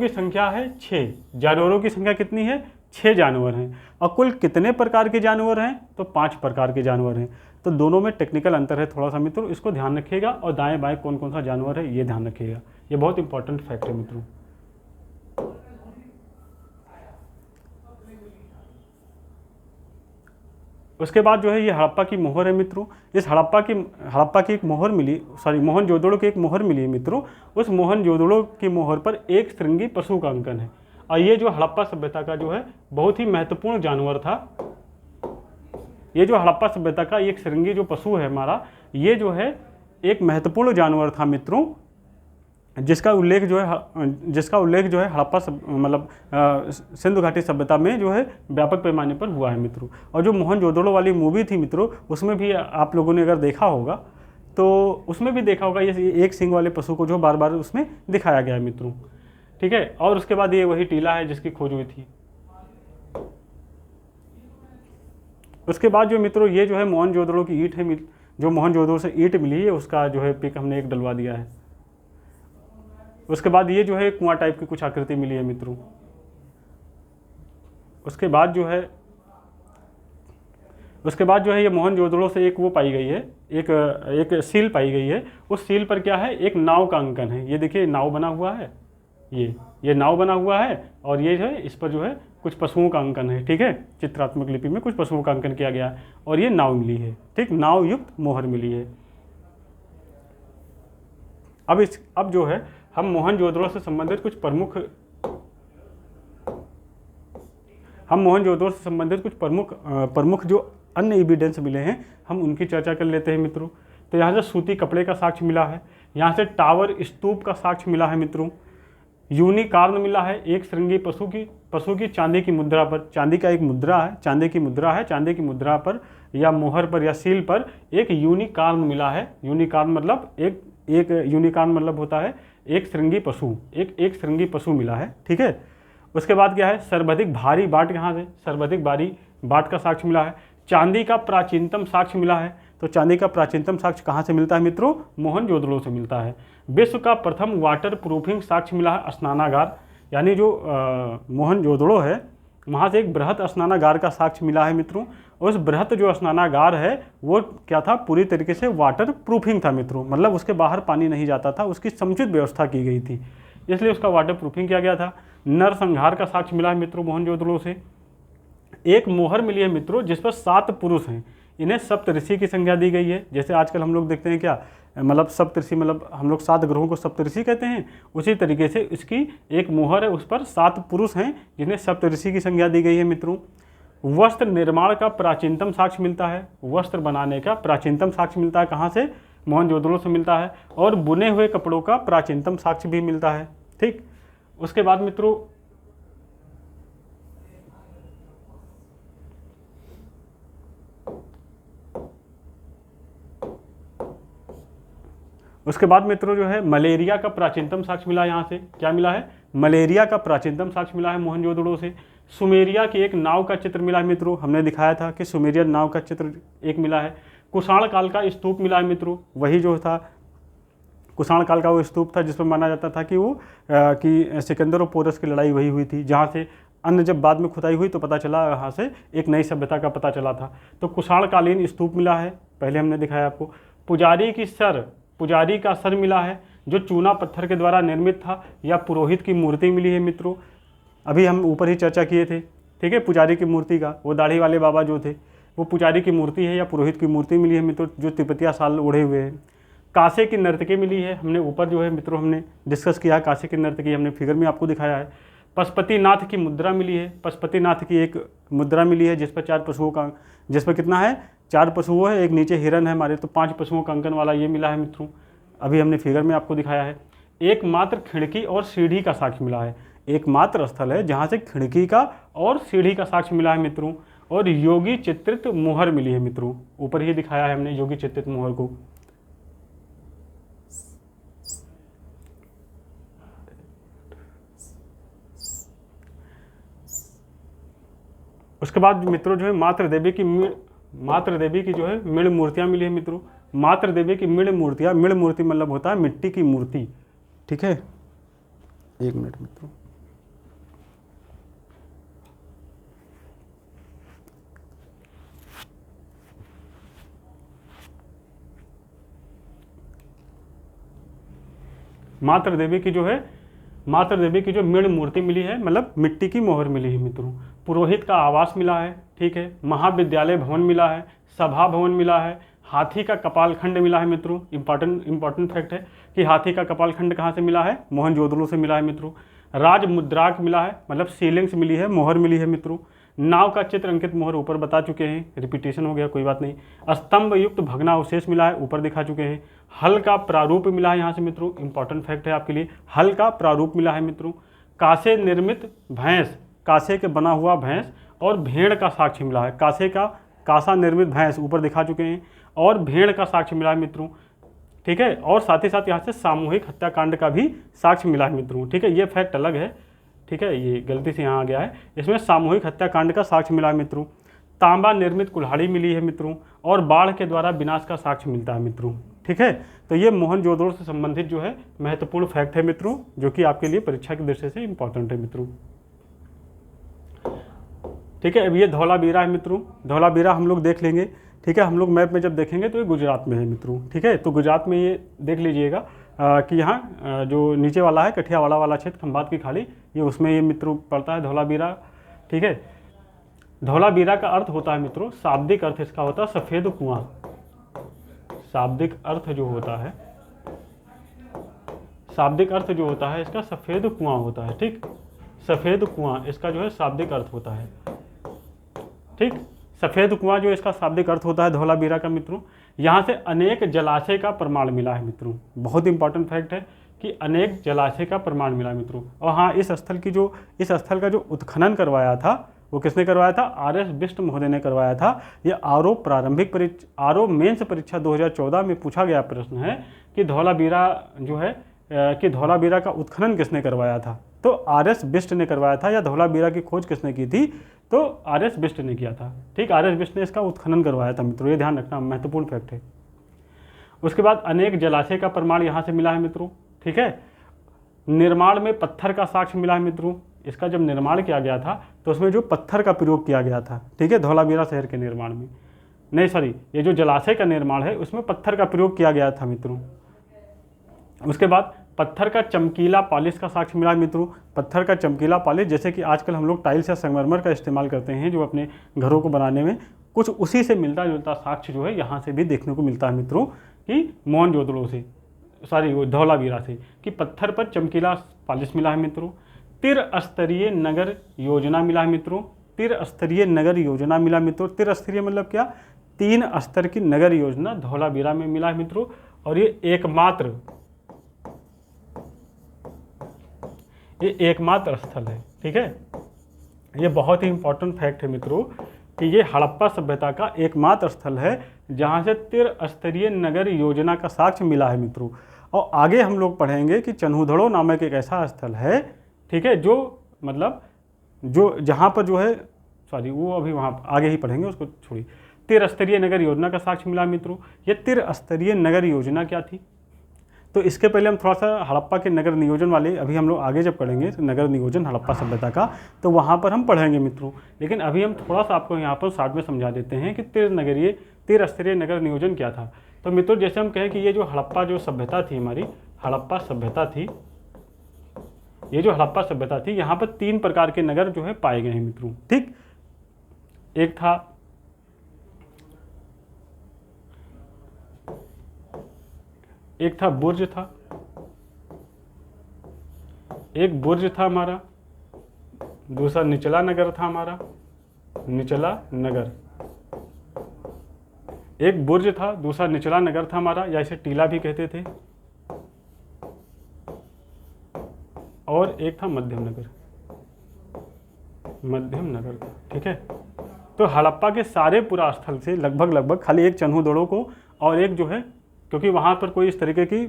संख्या है 6, जानवरों की संख्या कितनी है, 6 जानवर हैं। और कुल कितने प्रकार के जानवर हैं, तो 5 प्रकार के जानवर हैं। तो दोनों में टेक्निकल अंतर है थोड़ा सा मित्रों, इसको ध्यान रखिएगा। और दाएं बाएं कौन कौन सा जानवर है ये ध्यान रखिएगा, ये बहुत इंपॉर्टेंट फैक्ट है मित्रों। उसके बाद जो है ये हड़प्पा की मोहर है मित्रों। इस हड़प्पा की एक मोहर मिली, मोहनजोदड़ो की एक मोहर मिली है मित्रों। उस मोहनजोदड़ो की मोहर पर एक श्रृंगी पशु का अंकन है। और ये जो हड़प्पा सभ्यता का जो है बहुत ही महत्वपूर्ण जानवर था। ये जो हड़प्पा सभ्यता का एक श्रृंगी जो पशु है हमारा, ये जो है एक महत्वपूर्ण जानवर था मित्रों, जिसका उल्लेख जो है हड़प्पा मतलब सिंधु घाटी सभ्यता में जो है व्यापक पैमाने पर हुआ है मित्रों। और जो मोहनजोदड़ो वाली मूवी थी मित्रों, उसमें भी आप लोगों ने अगर देखा होगा तो उसमें भी देखा होगा ये एक सींग वाले पशु को जो बार बार उसमें दिखाया गया है मित्रों। ठीक है, और उसके बाद ये वही टीला है जिसकी खोज हुई थी। उसके बाद जो मित्रों ये जो है मोहनजोदड़ो की ईंट है, जो मोहनजोदड़ो से ईंट मिली है उसका जो है पिक हमने एक डलवा दिया है। उसके बाद ये जो है कुआं टाइप की कुछ आकृति मिली है मित्रों। उसके बाद जो है ये मोहनजोदड़ो से एक वो पाई गई है, एक सील पाई गई है। उस सील पर क्या है, एक नाव का अंकन है। ये देखिए नाव बना हुआ है, ये नाव बना हुआ है, और ये जो है इस पर जो है कुछ पशुओं का अंकन है। ठीक है, चित्रात्मक लिपि में कुछ पशुओं का अंकन किया गया है और ये नाव मिली है। ठीक, नाव युक्त मोहर मिली है। अब जो है हम मोहनजोदड़ो से संबंधित कुछ प्रमुख जो अन्य एविडेंस मिले हैं हम उनकी चर्चा कर लेते हैं मित्रों। तो यहाँ से सूती कपड़े का साक्ष्य मिला है, यहाँ से टावर स्तूप का साक्ष्य मिला है मित्रों, यूनिकॉर्न मिला है एक श्रृंगी पशु की चांदी की मुद्रा पर। चांदी का एक मुद्रा है, चांदी की मुद्रा पर या मोहर पर या सील पर एक यूनिकॉर्न मिला है। यूनिकॉर्न मतलब एक यूनिकॉर्न मतलब होता है एक श्रृंगी पशु मिला है। ठीक है, उसके बाद क्या है, सर्वाधिक भारी बाट, यहाँ से सर्वाधिक भारी बाट का साक्ष्य मिला है। चांदी का प्राचीनतम साक्ष्य मिला है। तो चांदी का प्राचीनतम साक्ष्य कहाँ से मिलता है मित्रों, मोहनजोदड़ो से मिलता है। विश्व का प्रथम वाटर प्रूफिंग साक्ष्य मिला है स्नानागार, यानी जो मोहनजोदड़ो है वहाँ से एक बृहत स्नानागार का साक्ष्य मिला है मित्रों। उस बृहत जो स्नानागार है वो क्या था, पूरी तरीके से वाटर प्रूफिंग था मित्रों, मतलब उसके बाहर पानी नहीं जाता था, उसकी समुचित व्यवस्था की गई थी, इसलिए उसका वाटर प्रूफिंग किया गया था। नरसंहार का साक्ष्य मिला है मित्रों मोहनजोदड़ो से। एक मोहर मिली है मित्रों जिस पर 7 पुरुष हैं, इन्हें सप्तऋषि की संज्ञा दी गई है। जैसे आजकल हम लोग देखते हैं क्या, मतलब सप्तऋषि, मतलब हम लोग 7 ग्रहों को सप्तऋषि कहते हैं, उसी तरीके से इसकी एक मोहर है, उस पर 7 पुरुष हैं जिन्हें सप्तऋषि की संज्ञा दी गई है मित्रों। वस्त्र निर्माण का प्राचीनतम साक्ष्य मिलता है, वस्त्र बनाने का प्राचीनतम साक्ष्य मिलता है, कहाँ से, मोहनजोदड़ो से मिलता है। और बुने हुए कपड़ों का प्राचीनतम साक्ष्य भी मिलता है। ठीक, उसके बाद मित्रों जो है मलेरिया का प्राचीनतम साक्ष्य मिला है। यहाँ से क्या मिला है, मलेरिया का प्राचीनतम साक्ष्य मिला है मोहनजोदड़ो से। सुमेरिया की एक नाव का चित्र मिला है मित्रों, हमने दिखाया था कि सुमेरियन नाव का चित्र एक मिला है। कुषाण काल का स्तूप मिला है मित्रों, वही जो था कुषाण काल का वो स्तूप था जिस पर माना जाता था कि वो कि सिकंदर और पोरस की लड़ाई वही हुई थी, जहाँ से अन्य जब बाद में खुदाई हुई तो पता चला यहाँ से एक नई सभ्यता का पता चला था। तो कुषाण कालीन स्तूप मिला है, पहले हमने दिखाया आपको। पुजारी का सर मिला है जो चूना पत्थर के द्वारा निर्मित था, या पुरोहित की मूर्ति मिली है मित्रों। अभी हम ऊपर ही चर्चा किए थे, ठीक है, पुजारी की मूर्ति का, वो दाढ़ी वाले बाबा जो थे वो पुजारी की मूर्ति है या पुरोहित की मूर्ति मिली है मित्रों, जो तिब्बतिया साल ओढ़े हुए हैं। कांसे की नर्तकी मिली है, हमने ऊपर जो है मित्रों हमने डिस्कस किया, कांसे की नर्तकी हमने फिगर में आपको दिखाया है। पशुपतिनाथ की मुद्रा मिली है, पशुपतिनाथ की एक मुद्रा मिली है जिस पर 4 पशुओं का, जिस पर कितना है 4 पशुओं है, एक नीचे हिरन है हमारे, तो 5 पशुओं का अंकन वाला ये मिला है मित्रों, अभी हमने फिगर में आपको दिखाया है। एकमात्र खिड़की और सीढ़ी का साक्ष्य मिला है, एकमात्र स्थल है जहाँ से खिड़की का और सीढ़ी का साक्ष्य मिला है मित्रों। और योगी चित्रित मोहर मिली है मित्रों, ऊपर ही दिखाया है हमने योगी चित्रित मोहर को। उसके बाद मित्रों जो है मातृ देवी की जो है मृण मूर्तियाँ मिली है मित्रों। मातृ देवी की मृण मूर्तियाँ, मृण मूर्ति मतलब होता है मिट्टी की मूर्ति, ठीक है। एक मिनट मित्रों, मातृ देवी की जो मृण मूर्ति मिली है मतलब मिट्टी की मोहर मिली है मित्रों। पुरोहित का आवास मिला है, ठीक है। महाविद्यालय भवन मिला है, सभा भवन मिला है, हाथी का कपालखंड मिला है मित्रों। इंपॉर्टेंट फैक्ट है कि हाथी का कपालखंड कहाँ से मिला है, मोहनजोदड़ो से मिला है मित्रों। राज मुद्राक मिला है, मतलब सीलिंग्स मिली है, मोहर मिली है मित्रों। नाव का चित्र अंकित मोहर ऊपर बता चुके हैं, रिपीटेशन हो गया कोई बात नहीं। स्तंभ युक्त भग्नावशेष मिला है, ऊपर दिखा चुके हैं। हल का प्रारूप मिला है यहाँ से मित्रों, इंपॉर्टेंट फैक्ट है आपके लिए, हल का प्रारूप मिला है मित्रों। कांसे निर्मित भैंस, कांसे के बना हुआ भैंस और भेड़ का साक्ष्य मिला है, कांसा निर्मित भैंस ऊपर दिखा चुके हैं, और भेड़ का साक्ष्य मिला है मित्रों, ठीक है। और साथ ही साथ यहाँ से सामूहिक हत्याकांड का भी साक्ष्य मिला है मित्रों, ठीक है। ये फैक्ट अलग है, ठीक है, ये गलती से यहाँ आ गया है, इसमें सामूहिक हत्याकांड का साक्ष्य मिला है मित्रों। तांबा निर्मित कुल्हाड़ी मिली है मित्रों, और बाढ़ के द्वारा विनाश का साक्ष्य मिलता है मित्रों, ठीक है। तो ये मोहनजोदड़ो से संबंधित जो है महत्वपूर्ण फैक्ट है मित्रों, जो कि आपके लिए परीक्षा की दृष्टि से इंपॉर्टेंट है मित्रों, ठीक है। अब ये धौलावीरा है मित्रों, धौलावीरा हम लोग देख लेंगे, ठीक है। हम लोग मैप में जब देखेंगे तो ये गुजरात में है मित्रों, ठीक है। तो गुजरात में ये देख लीजिएगा कि यहाँ जो नीचे वाला है कठियावाड़ा वाला क्षेत्र, खंभात की खाड़ी, ये उसमें ये मित्रों पड़ता है धौलावीरा, ठीक है। धौलावीरा का अर्थ होता है मित्रों, शाब्दिक अर्थ इसका होता है सफ़ेद कुआं, शाब्दिक अर्थ जो होता है, शाब्दिक अर्थ जो होता है इसका सफ़ेद कुआं होता है, ठीक। सफ़ेद कुआं इसका जो है शाब्दिक अर्थ होता है, ठीक। सफ़ेद कुआं जो इसका शाब्दिक अर्थ होता है धौलावीरा का मित्रों। यहाँ से अनेक जलाशय का प्रमाण मिला है मित्रों, बहुत इंपॉर्टेंट फैक्ट है कि अनेक जलाशय का प्रमाण मिला है मित्रों। और हाँ, इस स्थल का जो उत्खनन करवाया था वो किसने करवाया था, RS बिष्ट महोदय ने करवाया था। ये आरओ मेंस परीक्षा 2014 में पूछा गया प्रश्न है कि धौलावीरा जो है कि धौलावीरा का उत्खनन किसने करवाया था, तो RS बिष्ट ने करवाया था। या धौलावीरा की खोज किसने की थी, तो RS बिष्ट ने किया था, ठीक। RS बिष्ट ने इसका उत्खनन करवाया था मित्रों, ये ध्यान रखना, महत्वपूर्ण फैक्ट है। उसके बाद अनेक जलाशय का प्रमाण यहाँ से मिला है मित्रों, ठीक है। निर्माण में पत्थर का साक्ष्य मिला है मित्रों, इसका जब निर्माण किया गया था तो उसमें जो पत्थर का प्रयोग किया गया था, ठीक है, धौलावीरा शहर के निर्माण में, नहीं सॉरी, ये जो जलाशय का निर्माण है उसमें पत्थर का प्रयोग किया गया था मित्रों। उसके बाद पत्थर का चमकीला पॉलिश का साक्ष्य मिला मित्रों। पत्थर का चमकीला पॉलिश, जैसे कि आजकल हम लोग टाइल्स या संगमरमर का इस्तेमाल करते हैं जो अपने घरों को बनाने में, कुछ उसी से मिलता जुलता साक्ष्य जो है यहाँ से भी देखने को मिलता है मित्रों, कि मोहनजोदड़ो से, सॉरी वो धौलावीरा से, कि पत्थर पर चमकीला पॉलिश मिला है मित्रों। त्रिस्तरीय नगर योजना मिला है मित्रों, त्रिस्तरीय नगर योजना मिला मित्रों। त्रिस्तरीय मतलब क्या, 3 स्तर की नगर योजना धौलावीरा में मिला है मित्रों। और ये एकमात्र स्थल है, ठीक है। ये बहुत ही इंपॉर्टेंट फैक्ट है मित्रों कि ये हड़प्पा सभ्यता का एकमात्र स्थल है जहाँ से त्रिस्तरीय नगर योजना का साक्ष्य मिला है मित्रों। और आगे हम लोग पढ़ेंगे कि चन्हूधड़ो नामक एक ऐसा स्थल है, ठीक है, जो मतलब जो जहाँ पर जो है, सॉरी वो अभी वहाँ आगे ही पढ़ेंगे, उसको छोड़िए। त्रिस्तरीय नगर योजना का साक्ष्य मिला मित्रों। ये त्रिस्तरीय नगर योजना क्या थी, तो इसके पहले हम थोड़ा सा हड़प्पा के नगर नियोजन वाले, अभी हम लोग आगे जब पढ़ेंगे तो नगर नियोजन हड़प्पा सभ्यता का, तो वहाँ पर हम पढ़ेंगे मित्रों। लेकिन अभी हम थोड़ा सा आपको यहाँ पर शॉर्ट में समझा देते हैं कि त्रिस्तरीय नगर नियोजन क्या था। तो मित्रों जैसे हम कहें कि ये जो हड़प्पा जो सभ्यता थी हमारी, हड़प्पा सभ्यता थी, ये जो हड़प्पा सभ्यता थी, यहाँ पर 3 प्रकार के नगर जो है पाए गए हैं मित्रों। ठीक, एक था बुर्ज था, एक बुर्ज था हमारा, दूसरा निचला नगर था हमारा, निचला नगर। एक बुर्ज था, दूसरा निचला नगर था हमारा, या इसे टीला भी कहते थे, और एक था मध्यम नगर, मध्यम नगर था। ठीक है, तो हड़प्पा के सारे पुरास्थल से लगभग खाली एक चन्हू को और एक जो है, क्योंकि वहाँ पर कोई इस तरीके की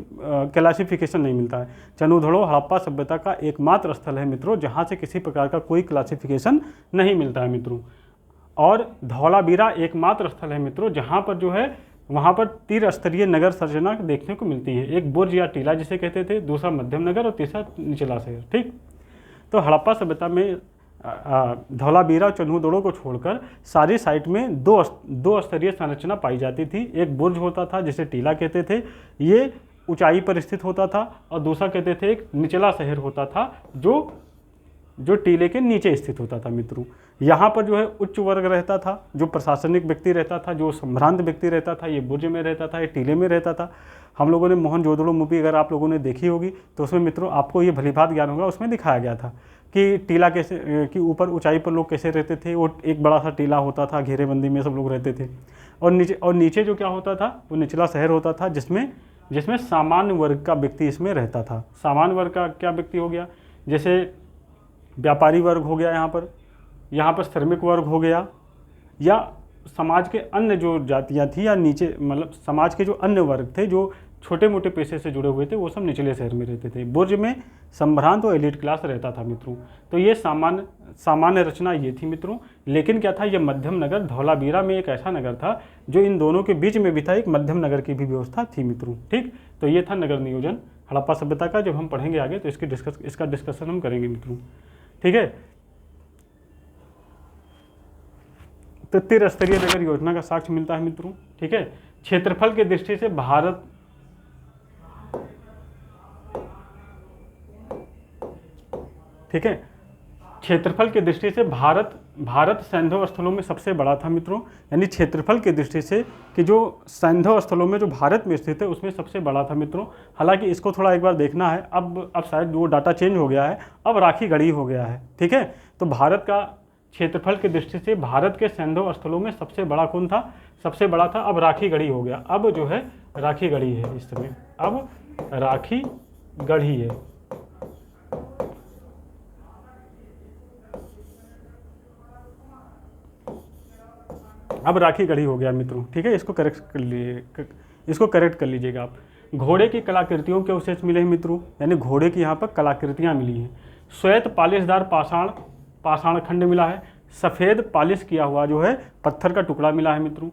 क्लासिफिकेशन नहीं मिलता है। चन्हू हड़प्पा सभ्यता का एकमात्र स्थल है मित्रों जहाँ से किसी प्रकार का कोई क्लासिफिकेशन नहीं मिलता है मित्रों। और धौलावीरा एकमात्र स्थल है मित्रों जहाँ पर जो है वहाँ पर त्रिस्तरीय नगर संरचना देखने को मिलती है। एक बुर्ज या टीला जिसे कहते थे, दूसरा मध्यम नगर और तीसरा निचला शहर। ठीक, तो हड़प्पा सभ्यता में धौलावीरा और चन्हू को छोड़कर सारी साइट में दो स्तरीय संरचना पाई जाती थी। एक बुर्ज होता था जिसे टीला कहते थे, ये ऊंचाई पर स्थित होता था, और दूसरा कहते थे एक निचला शहर होता था जो टीले के नीचे स्थित होता था मित्रों। यहाँ पर जो है उच्च वर्ग रहता था, जो प्रशासनिक व्यक्ति रहता था, जो संभ्रांत व्यक्ति रहता था, ये बुर्ज में रहता था, ये टीले में रहता था। हम लोगों ने मोहनजोदड़ो मूवी अगर आप लोगों ने देखी होगी तो उसमें मित्रों आपको ये भलीभांति ज्ञान होगा, उसमें दिखाया गया था कि टीला कैसे, कि ऊपर ऊंचाई पर लोग कैसे रहते थे। वो एक बड़ा सा टीला होता था, घेरेबंदी में सब लोग रहते थे, और नीचे जो क्या होता था वो निचला शहर होता था जिसमें सामान्य वर्ग का व्यक्ति इसमें रहता था। सामान्य वर्ग का क्या व्यक्ति हो गया, जैसे व्यापारी वर्ग हो गया, यहाँ पर श्रमिक वर्ग हो गया, या समाज के अन्य जो जातियाँ थी, या नीचे मतलब समाज के जो अन्य वर्ग थे जो छोटे मोटे पेशे से जुड़े हुए थे, वो सब निचले शहर में रहते थे। बुर्ज में संभ्रांत और एलिट क्लास रहता था मित्रों। तो ये सामान्य रचना ये थी मित्रों। लेकिन क्या था, ये मध्यम नगर धौलावीरा में एक ऐसा नगर था जो इन दोनों के बीच में भी था, एक मध्यम नगर की भी व्यवस्था थी मित्रों। ठीक, तो ये था नगर नियोजन हड़प्पा सभ्यता का। जब हम पढ़ेंगे आगे तो इसका डिस्कशन हम करेंगे मित्रों। ठीक है, तो त्रिस्तरीय नगर योजना का साक्ष्य मिलता है मित्रों। ठीक है, क्षेत्रफल की दृष्टि से भारत ठीक है, क्षेत्रफल की दृष्टि से भारत सैंधव स्थलों में सबसे बड़ा था मित्रों। यानी क्षेत्रफल की दृष्टि से कि जो सैंधव स्थलों में जो भारत में स्थित है उसमें सबसे बड़ा था मित्रों। हालांकि इसको थोड़ा एक बार देखना है, अब शायद वो डाटा चेंज हो गया है, अब राखीगढ़ी हो गया है। ठीक है, तो भारत का क्षेत्रफल की दृष्टि से भारत के सैंधव स्थलों में सबसे बड़ा कौन था, सबसे बड़ा था, अब राखीगढ़ी हो गया। अब जो है राखीगढ़ी है इस समय, अब राखीगढ़ी है। अब राखीगढ़ी हो गया मित्रों। ठीक है, इसको करेक्ट कर लीजिएगा आप। घोड़े की कलाकृतियों के अवशेष मिले हैं मित्रों, यानी घोड़े की यहाँ पर कलाकृतियाँ मिली हैं। श्वेत पालिशदार पाषाण खंड मिला है। सफ़ेद पालिश किया हुआ जो है पत्थर का टुकड़ा मिला है मित्रों।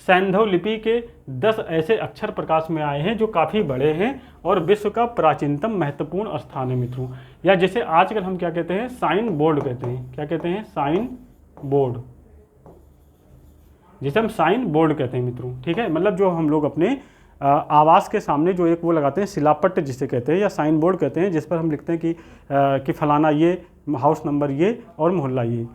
सैंधव लिपि के 10 ऐसे अक्षर प्रकाश में आए हैं जो काफ़ी बड़े हैं और विश्व का प्राचीनतम महत्वपूर्ण स्थान है मित्रों। या जिसे आजकल हम क्या कहते हैं, साइन बोर्ड कहते हैं। क्या कहते हैं, साइन बोर्ड, जिसे हम साइन बोर्ड कहते हैं मित्रों। ठीक है, मतलब जो हम लोग अपने आवास के सामने जो एक वो लगाते हैं, शिलापट्ट जिसे कहते हैं, या साइन बोर्ड कहते हैं, जिस पर हम लिखते हैं कि फलाना ये हाउस नंबर ये और मोहल्ला ये।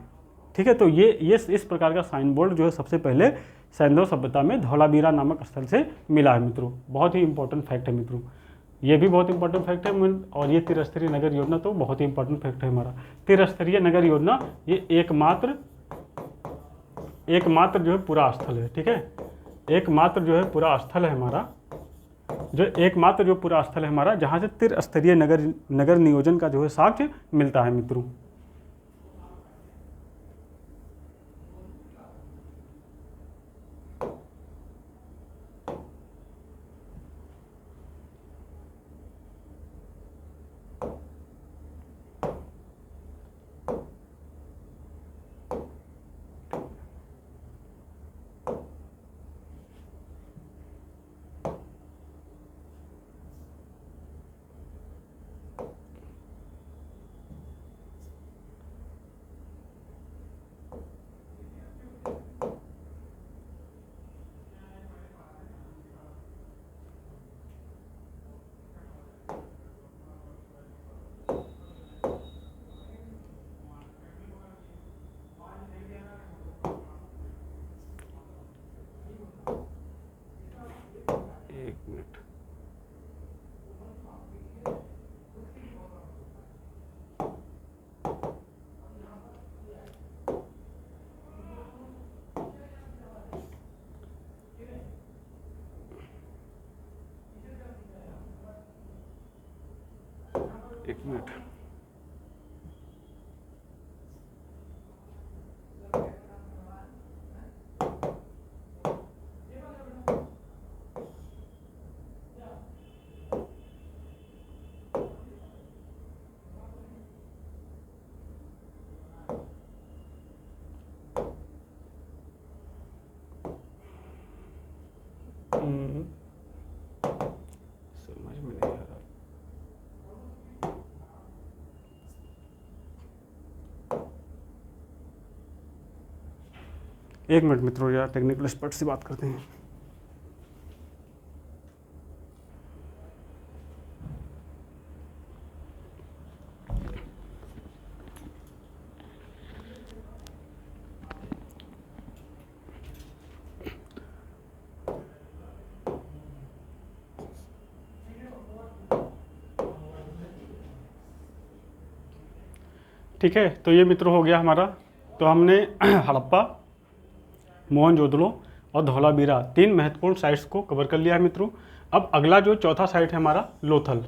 ठीक है, तो ये इस प्रकार का साइन बोर्ड जो है सबसे पहले सैंधव सभ्यता में धौलावीरा नामक स्थल से मिला है मित्रों। बहुत ही इंपॉर्टेंट फैक्ट है मित्रों, ये भी बहुत इंपॉर्टेंट फैक्ट है। और ये त्रिस्तरीय नगर योजना तो बहुत ही इंपॉर्टेंट फैक्ट है हमारा। त्रिस्तरीय नगर योजना ये एकमात्र जो है पूरा स्थल है। ठीक है, एकमात्र जो है पूरा स्थल है हमारा, एकमात्र जो पूरा स्थल है हमारा जहाँ से त्रिस्तरीय नगर नियोजन का जो है साक्ष्य मिलता है मित्रों। एक मिनट। समझ में नहीं आ रहा। एक मिनट मित्रों, यार टेक्निकल एक्सपर्ट से बात करते हैं। ठीक है, तो ये मित्रों हो गया हमारा। तो हमने हड़प्पा, मोहनजोदड़ो और धौलावीरा 3 महत्वपूर्ण साइट्स को कवर कर लिया है मित्रों। अब अगला जो चौथा साइट है हमारा लोथल।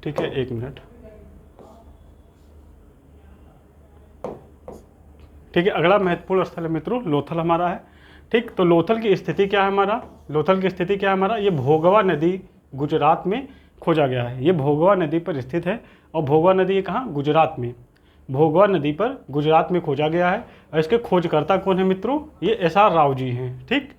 ठीक है, एक मिनट। ठीक है, अगला महत्वपूर्ण स्थल है मित्रों लोथल हमारा है। ठीक, तो लोथल की स्थिति क्या है हमारा? लोथल की स्थिति क्या है हमारा? ये भोगवा नदी गुजरात में खोजा गया है। ये भोगवा नदी पर स्थित है और भोगवा नदी ये कहाँ? गुजरात में। भोगवा नदी पर गुजरात में खोजा गया है और इसके खोजकर्ता कौन है मित्रों? ये एस.आर. राव जी हैं। ठीक,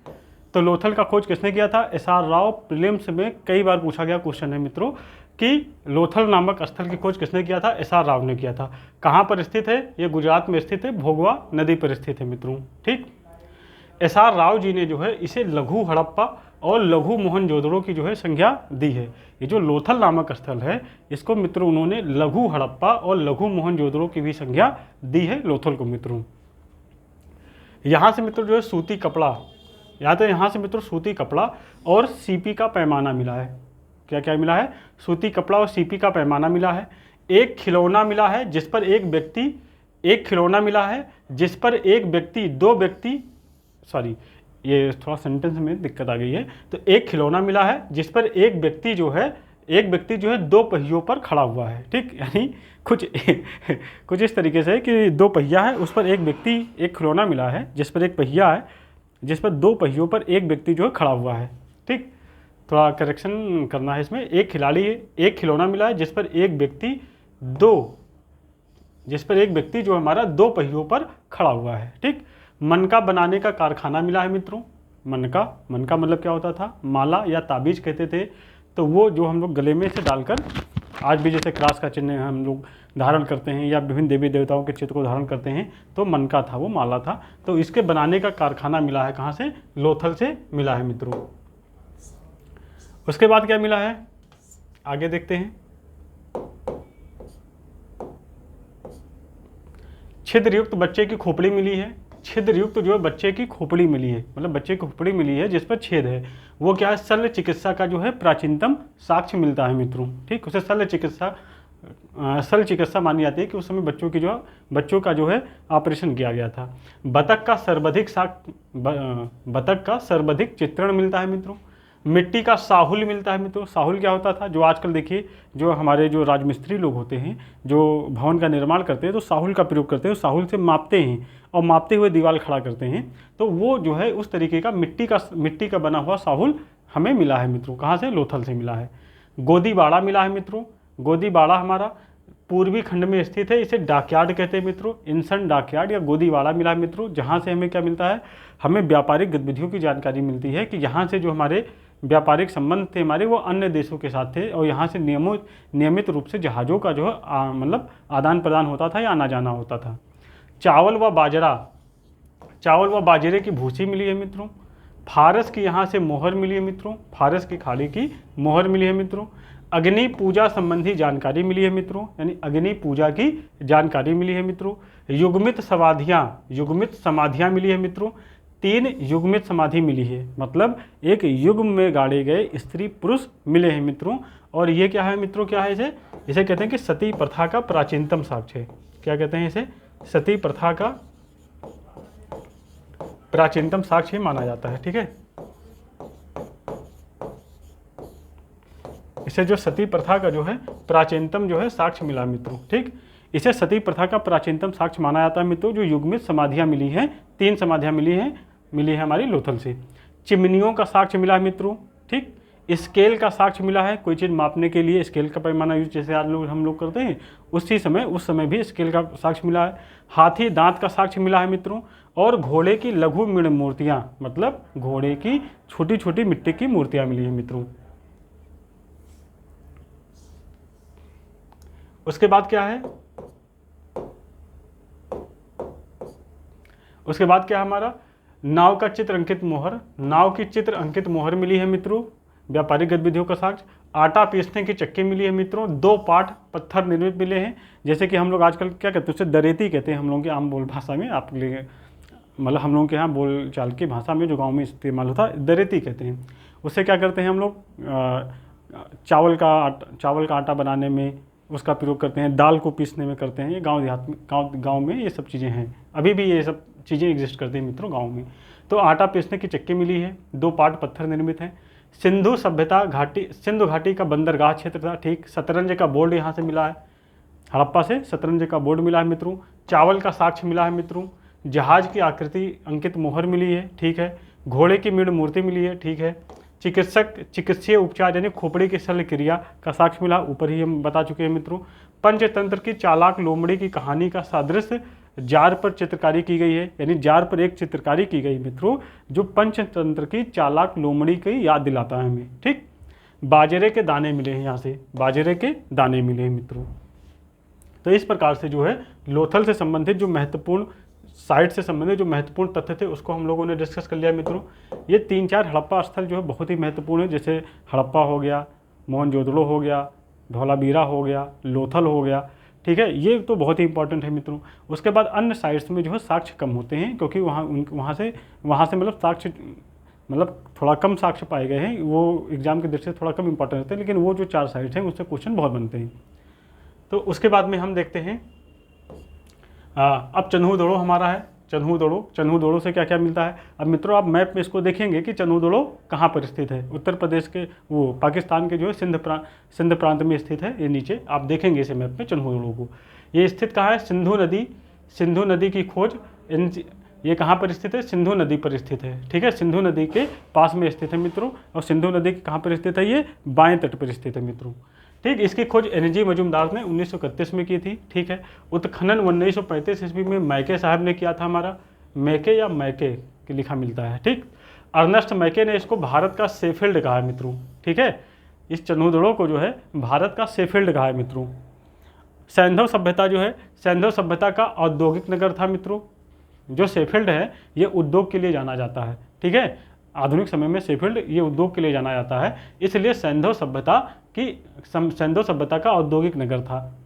तो लोथल का खोज किसने किया था? एस.आर. राव। प्रीलिम्स में कई बार पूछा गया क्वेश्चन है मित्रों कि लोथल नामक स्थल की खोज किसने किया था? एस.आर. राव ने किया था। कहाँ पर स्थित है? ये गुजरात में स्थित है, भोगवा नदी पर स्थित है मित्रों। ठीक, एस.आर. राव जी ने जो है इसे लघु हड़प्पा और लघु मोहनजोदड़ो की जो है संज्ञा दी है। ये जो लोथल नामक स्थल है इसको मित्रों उन्होंने लघु हड़प्पा और लघु मोहनजोदड़ो की भी संज्ञा दी है लोथल को मित्रों। यहाँ से मित्रों जो है सूती कपड़ा, या तो यहाँ से मित्रों सूती कपड़ा और सीपी का पैमाना मिला है। क्या क्या मिला है? सूती कपड़ा और सीपी का पैमाना मिला है। एक खिलौना मिला है जिस पर एक खिलौना मिला है जिस पर ये थोड़ा सेंटेंस में दिक्कत आ गई है। तो एक खिलौना मिला है जिस पर एक व्यक्ति जो है 2 पहियों पर खड़ा हुआ है। ठीक, यानी कुछ इस तरीके से कि 2 पहिया है, उस पर एक खिलौना मिला है जिस पर एक पहिया है, जिस पर 2 पहियों पर एक व्यक्ति जो है खड़ा हुआ है। ठीक, थोड़ा करेक्शन करना है इसमें। एक खिलौना मिला है जिस पर एक व्यक्ति जो हमारा 2 पहियों पर खड़ा हुआ है। ठीक, मनका बनाने का कारखाना मिला है मित्रों। मनका मतलब क्या होता था? माला या ताबीज कहते थे। तो वो जो हम लोग गले में से डालकर आज भी जैसे क्रॉस का चिन्ह हम लोग धारण करते हैं या विभिन्न देवी देवताओं के चित्र को धारण करते हैं, तो मनका था, वो माला था। तो इसके बनाने का कारखाना मिला है कहाँ से? लोथल से मिला है मित्रों। उसके बाद क्या मिला है? आगे देखते हैं। छिद्रयुक्त बच्चे की खोपड़ी मिली है। छिद्रयुक्त जो है बच्चे की खोपड़ी मिली है, मतलब बच्चे की खोपड़ी मिली है जिस पर छेद है। वो क्या है? शल्य चिकित्सा का जो है प्राचीनतम साक्ष्य मिलता है मित्रों। ठीक, उसे शल्य चिकित्सा मानी जाती है कि उस समय बच्चों का जो है ऑपरेशन किया गया था। बतख का सर्वाधिक चित्रण मिलता है मित्रों। मिट्टी का साहुल मिलता है मित्रों। साहुल क्या होता था? जो आजकल देखिए जो हमारे जो राजमिस्त्री लोग होते हैं, जो भवन का निर्माण करते हैं, तो साहुल का प्रयोग करते हैं। साहुल से मापते हैं और मापते हुए दीवार खड़ा करते हैं। तो वो जो है उस तरीके का मिट्टी का बना हुआ साहुल हमें मिला है मित्रों। कहाँ से? लोथल से मिला है। गोदीबाड़ा मिला है मित्रों। गोदीबाड़ा हमारा पूर्वी खंड में स्थित है। इसे डाकयार्ड कहते हैं मित्रों। इंसन डाकयार्ड या गोदीबाड़ा मिला है मित्रों। जहाँ से हमें क्या मिलता है? हमें व्यापारिक गतिविधियों की जानकारी मिलती है कि यहाँ से जो हमारे व्यापारिक संबंध थे हमारे, वो अन्य देशों के साथ थे और यहाँ से नियमित रूप से जहाज़ों का जो है मतलब आदान प्रदान होता था या आना जाना होता था। चावल व बाजरे की भूसी मिली है मित्रों। फारस की यहाँ से मोहर मिली है मित्रों। फारस की खाड़ी की मोहर मिली है मित्रों। अग्नि पूजा संबंधी जानकारी मिली है मित्रों, यानी अग्नि पूजा की जानकारी मिली है मित्रों। युग्मित समाधियाँ मिली है मित्रों। 3 युग्मित समाधि मिली है, मतलब एक युग में गाड़े गए स्त्री पुरुष मिले हैं मित्रों। और ये क्या है मित्रों? क्या है इसे कहते हैं कि सती प्रथा का प्राचीनतम साक्ष्य है। क्या कहते हैं इसे? सती प्रथा का प्राचीनतम साक्ष्य माना जाता है। ठीक है, इसे जो सती प्रथा का जो है प्राचीनतम जो है साक्ष्य मिला मित्रों। ठीक, इसे सती प्रथा का प्राचीनतम साक्ष्य माना जाता है मित्रों। जो युग्मित समाधियाँ मिली हैं, 3 समाधियाँ मिली है हमारी लोथल से। चिमनियों का साक्ष्य मिला है मित्रों। ठीक, स्केल का साक्ष्य मिला है, कोई चीज़ मापने के लिए स्केल का पैमाना यूज जैसे आज हम लोग करते हैं, उस समय भी स्केल का साक्ष्य मिला है। हाथी दांत का साक्ष्य मिला है मित्रों। और घोड़े की लघु मृण मूर्तियाँ, मतलब घोड़े की छोटी छोटी मिट्टी की मूर्तियाँ मिली हैं मित्रों। उसके बाद क्या है, उसके बाद क्या है हमारा, नाव का चित्र अंकित मोहर। नाव की चित्र अंकित मोहर मिली है मित्रों। व्यापारिक गतिविधियों का साक्ष्य। आटा पीसने की चक्की मिली है मित्रों। 2 पाट पत्थर निर्मित मिले हैं, जैसे कि हम लोग आजकल क्या कहते हैं, उसे दरेती कहते हैं हम लोगों की आम बोल भाषा में। आप मतलब हम लोगों के यहाँ बोल चाल की भाषा में जो गाँव में इस्तेमाल होता है, दरेती कहते हैं। उससे क्या करते हैं हम लोग, चावल का आटा बनाने में उसका प्रयोग करते हैं, दाल को पीसने में करते हैं। ये गांव देहात में, गांव में ये सब चीज़ें हैं, अभी भी ये सब चीज़ें एग्जिस्ट करती हैं मित्रों गांव में। तो आटा पीसने की चक्की मिली है। 2 पाट पत्थर निर्मित हैं। सिंधु सभ्यता घाटी, सिंधु घाटी का बंदरगाह क्षेत्र था। ठीक, शतरंज का बोर्ड यहाँ से मिला है, हड़प्पा से शतरंज का बोर्ड मिला है मित्रों। चावल का साक्ष्य मिला है मित्रों। जहाज की आकृति अंकित मोहर मिली है। ठीक है, घोड़े की मृण मूर्ति मिली है। ठीक है, चिकित्सीय उपचार यानी खोपड़ी की शल्य क्रिया का साक्ष्य मिला, ऊपर ही हम बता चुके हैं मित्रों। पंचतंत्र की चालाक लोमड़ी की कहानी का सादृश्य जार पर चित्रकारी की गई है, यानी जार पर एक चित्रकारी की गई मित्रों, जो पंचतंत्र की चालाक लोमड़ी की याद दिलाता है हमें। ठीक, बाजरे के दाने मिले हैं, यहाँ से बाजरे के दाने मिले हैं मित्रों। तो इस प्रकार से जो है लोथल से संबंधित जो महत्वपूर्ण, साइट से संबंधित जो महत्वपूर्ण तथ्य थे उसको हम लोगों ने डिस्कस कर लिया मित्रों। ये 3-4 हड़प्पा स्थल जो है बहुत ही महत्वपूर्ण है, जैसे हड़प्पा हो गया, मोहनजोदड़ो हो गया, धौलावीरा हो गया, लोथल हो गया। ठीक है, ये तो बहुत ही इंपॉर्टेंट है मित्रों। उसके बाद अन्य साइट्स में जो है साक्ष्य कम होते हैं, क्योंकि वहाँ से मतलब साक्ष्य, मतलब थोड़ा कम साक्ष्य पाए गए हैं, वो एग्जाम की दृष्टि से थोड़ा कम इंपॉर्टेंट रहते हैं। लेकिन वो जो 4 साइट्स हैं उससे क्वेश्चन बहुत बनते हैं। तो उसके बाद में हम देखते हैं अब चन्हू-दड़ो हमारा है। चन्हू-दड़ो से क्या क्या मिलता है। अब मित्रों आप मैप में इसको देखेंगे कि चन्हू-दड़ो कहाँ पर स्थित है। उत्तर प्रदेश के, वो पाकिस्तान के जो है सिंध प्रांत में स्थित है। ये नीचे आप देखेंगे इसे मैप में चन्हू-दड़ो को। ये स्थित कहाँ है, सिंधु नदी की खोज, ये कहाँ पर स्थित है, सिंधु नदी पर स्थित है। ठीक है, सिंधु नदी के पास में स्थित है मित्रों। और सिंधु नदी कहाँ पर स्थित है, ये बाएं तट पर स्थित है मित्रों। ठीक, इसकी खोज NG मजूमदार ने 1931 में की थी। ठीक है, उत्खनन 1935 ईस्वी में मैके साहब ने किया था हमारा, मैके या मैके के लिखा मिलता है। ठीक, अर्नेस्ट मैके ने इसको भारत का शेफील्ड कहा है मित्रों। ठीक है, इस चन्हू-दड़ो को जो है भारत का शेफील्ड कहा है मित्रों। सैंधव सभ्यता जो है, सैंधव सभ्यता का औद्योगिक नगर था मित्रों। जो शेफील्ड है ये उद्योग के लिए जाना जाता है। ठीक है, आधुनिक समय में शेफील्ड ये उद्योग के लिए जाना जाता है, इसलिए सैंधव सभ्यता का औद्योगिक नगर था।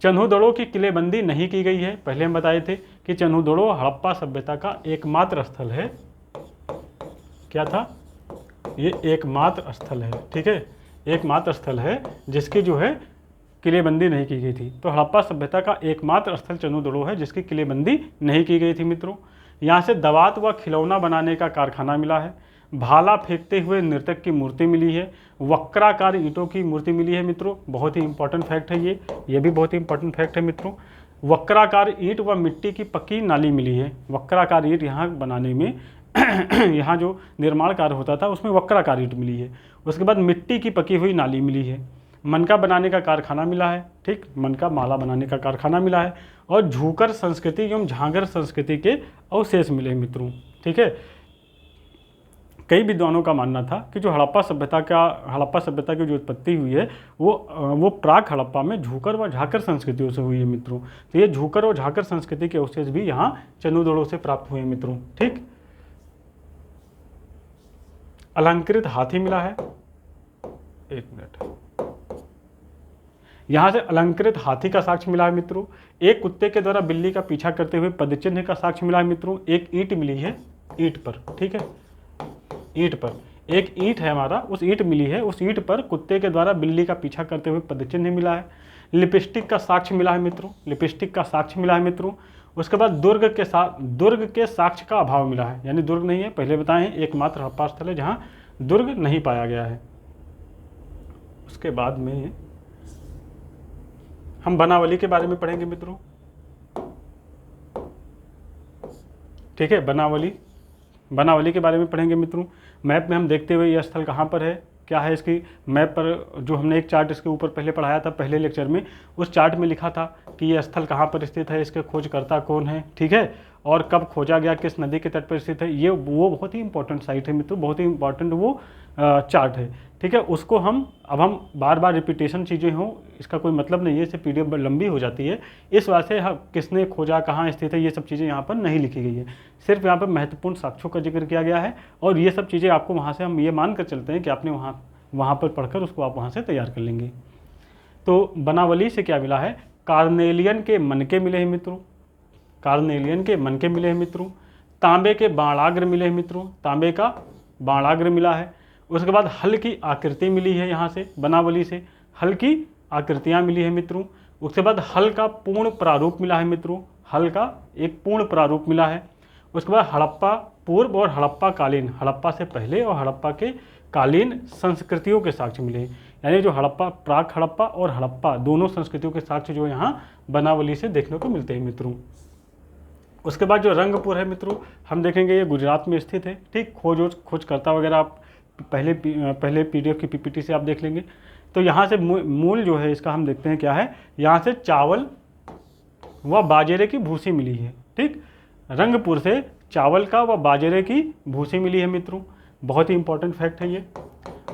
चन्हू-दड़ो की किलेबंदी नहीं की गई है। पहले हम बताए थे कि चन्हू-दड़ो हड़प्पा सभ्यता का एकमात्र स्थल है। क्या था, ये एकमात्र स्थल है। ठीक है, एकमात्र स्थल है जिसकी जो है किलेबंदी नहीं की गई थी। तो हड़प्पा सभ्यता का एकमात्र स्थल चन्हू-दड़ो है जिसकी किलेबंदी नहीं की गई थी मित्रों। यहाँ से दवात व खिलौना बनाने का कारखाना मिला है। भाला फेंकते हुए नर्तक की मूर्ति मिली है। वक्राकार ईंटों की मूर्ति मिली है मित्रों। बहुत ही इंपॉर्टेंट फैक्ट है ये भी बहुत ही इंपॉर्टेंट फैक्ट है मित्रों। वक्राकार ईंट व मिट्टी की पक्की नाली मिली है। वक्राकार ईंट यहाँ बनाने में यहाँ जो निर्माण कार्य होता था उसमें वक्राकार ईंट मिली है। उसके बाद मिट्टी की पकी हुई नाली मिली है। मनका बनाने का कारखाना मिला है। ठीक, मनका माला बनाने का कारखाना मिला है। और झूकर संस्कृति एवं झांगर संस्कृति के अवशेष मिले मित्रों। ठीक है, कई विद्वानों का मानना था कि जो हड़प्पा सभ्यता की जो उत्पत्ति हुई है वो प्राक हड़प्पा में झूकर व झाकर संस्कृतियों से हुई है मित्रों। तो ये झूकर और झाकर संस्कृति के अवशेष भी यहाँ चन्हू-दड़ो से प्राप्त हुए मित्रों। ठीक, अलंकृत हाथी मिला है। एक मिनट, यहाँ से अलंकृत हाथी का साक्ष्य मिला है मित्रों। एक कुत्ते के द्वारा बिल्ली का पीछा करते हुए पदचिन्ह का साक्ष्य मिला है मित्रों। एक ईंट मिली है, ईंट पर। ठीक है, ईंट पर एक ईंट है हमारा, उस ईंट मिली है, उस ईंट पर कुत्ते के द्वारा बिल्ली का पीछा करते हुए पदचिन्ह मिला है। लिपस्टिक का साक्ष्य मिला है मित्रों। लिपस्टिक का साक्ष्य मिला है मित्रों। उसके बाद दुर्ग के साक्ष्य का अभाव मिला है, यानी दुर्ग नहीं है। पहले बताएं एकमात्र हड़प्पा स्थल है जहाँ दुर्ग नहीं पाया गया है। उसके बाद में हम बनावली के बारे में पढ़ेंगे मित्रों। ठीक है, बनावली के बारे में पढ़ेंगे मित्रों। मैप में हम देखते हुए यह स्थल कहाँ पर है, क्या है इसकी मैप पर जो हमने एक चार्ट इसके ऊपर पहले पढ़ाया था पहले लेक्चर में, उस चार्ट में लिखा था कि यह स्थल कहाँ पर स्थित है, इसके खोजकर्ता कौन है, ठीक है, और कब खोजा गया, किस नदी के तट पर स्थित है। ये वो बहुत ही इंपॉर्टेंट साइट है मित्रों, बहुत ही इंपॉर्टेंट वो चार्ट है। ठीक है, उसको हम बार बार रिपीटेशन चीज़ें हों इसका कोई मतलब नहीं है, इससे PDF लंबी हो जाती है। इस वजह से हम किसने खोजा, कहाँ स्थित है, ये सब चीज़ें यहाँ पर नहीं लिखी गई है। सिर्फ यहाँ पर महत्वपूर्ण साक्ष्यों का जिक्र किया गया है, और ये सब चीज़ें आपको वहाँ से हम ये मान कर चलते हैं कि आपने वहाँ पर पढ़कर उसको आप वहाँ से तैयार कर लेंगे। तो बनावली से क्या मिला है, कार्नेलियन के मनके मिले हैं मित्रों, कार्नेलियन के मनके मिले हैं मित्रों। तांबे के बाणाग्र मिले हैं मित्रों, तांबे का बाणाग्र मिला है। उसके बाद हल की आकृति मिली है, यहाँ से बनावली से हल की आकृतियाँ मिली है मित्रों। उसके बाद हल का पूर्ण प्रारूप मिला है मित्रों, हल का एक पूर्ण प्रारूप मिला है। उसके बाद हड़प्पा पूर्व और हड़प्पा कालीन, हड़प्पा से पहले और हड़प्पा के कालीन संस्कृतियों के साक्ष्य मिले, यानी जो हड़प्पा, प्राक हड़प्पा और हड़प्पा दोनों संस्कृतियों के साक्ष्य जो यहाँ बनावली से देखने को मिलते हैं मित्रों। उसके बाद जो रंगपुर है मित्रों, हम देखेंगे ये गुजरात में स्थित है। ठीक, खोजकर्ता वगैरह आप पहले PDF की PPT से आप देख लेंगे। तो यहाँ से मूल जो है इसका हम देखते हैं क्या है, यहाँ से चावल व बाजरे की भूसी मिली है। ठीक, रंगपुर से चावल का व बाजरे की भूसी मिली है मित्रों, बहुत ही इंपॉर्टेंट फैक्ट है ये।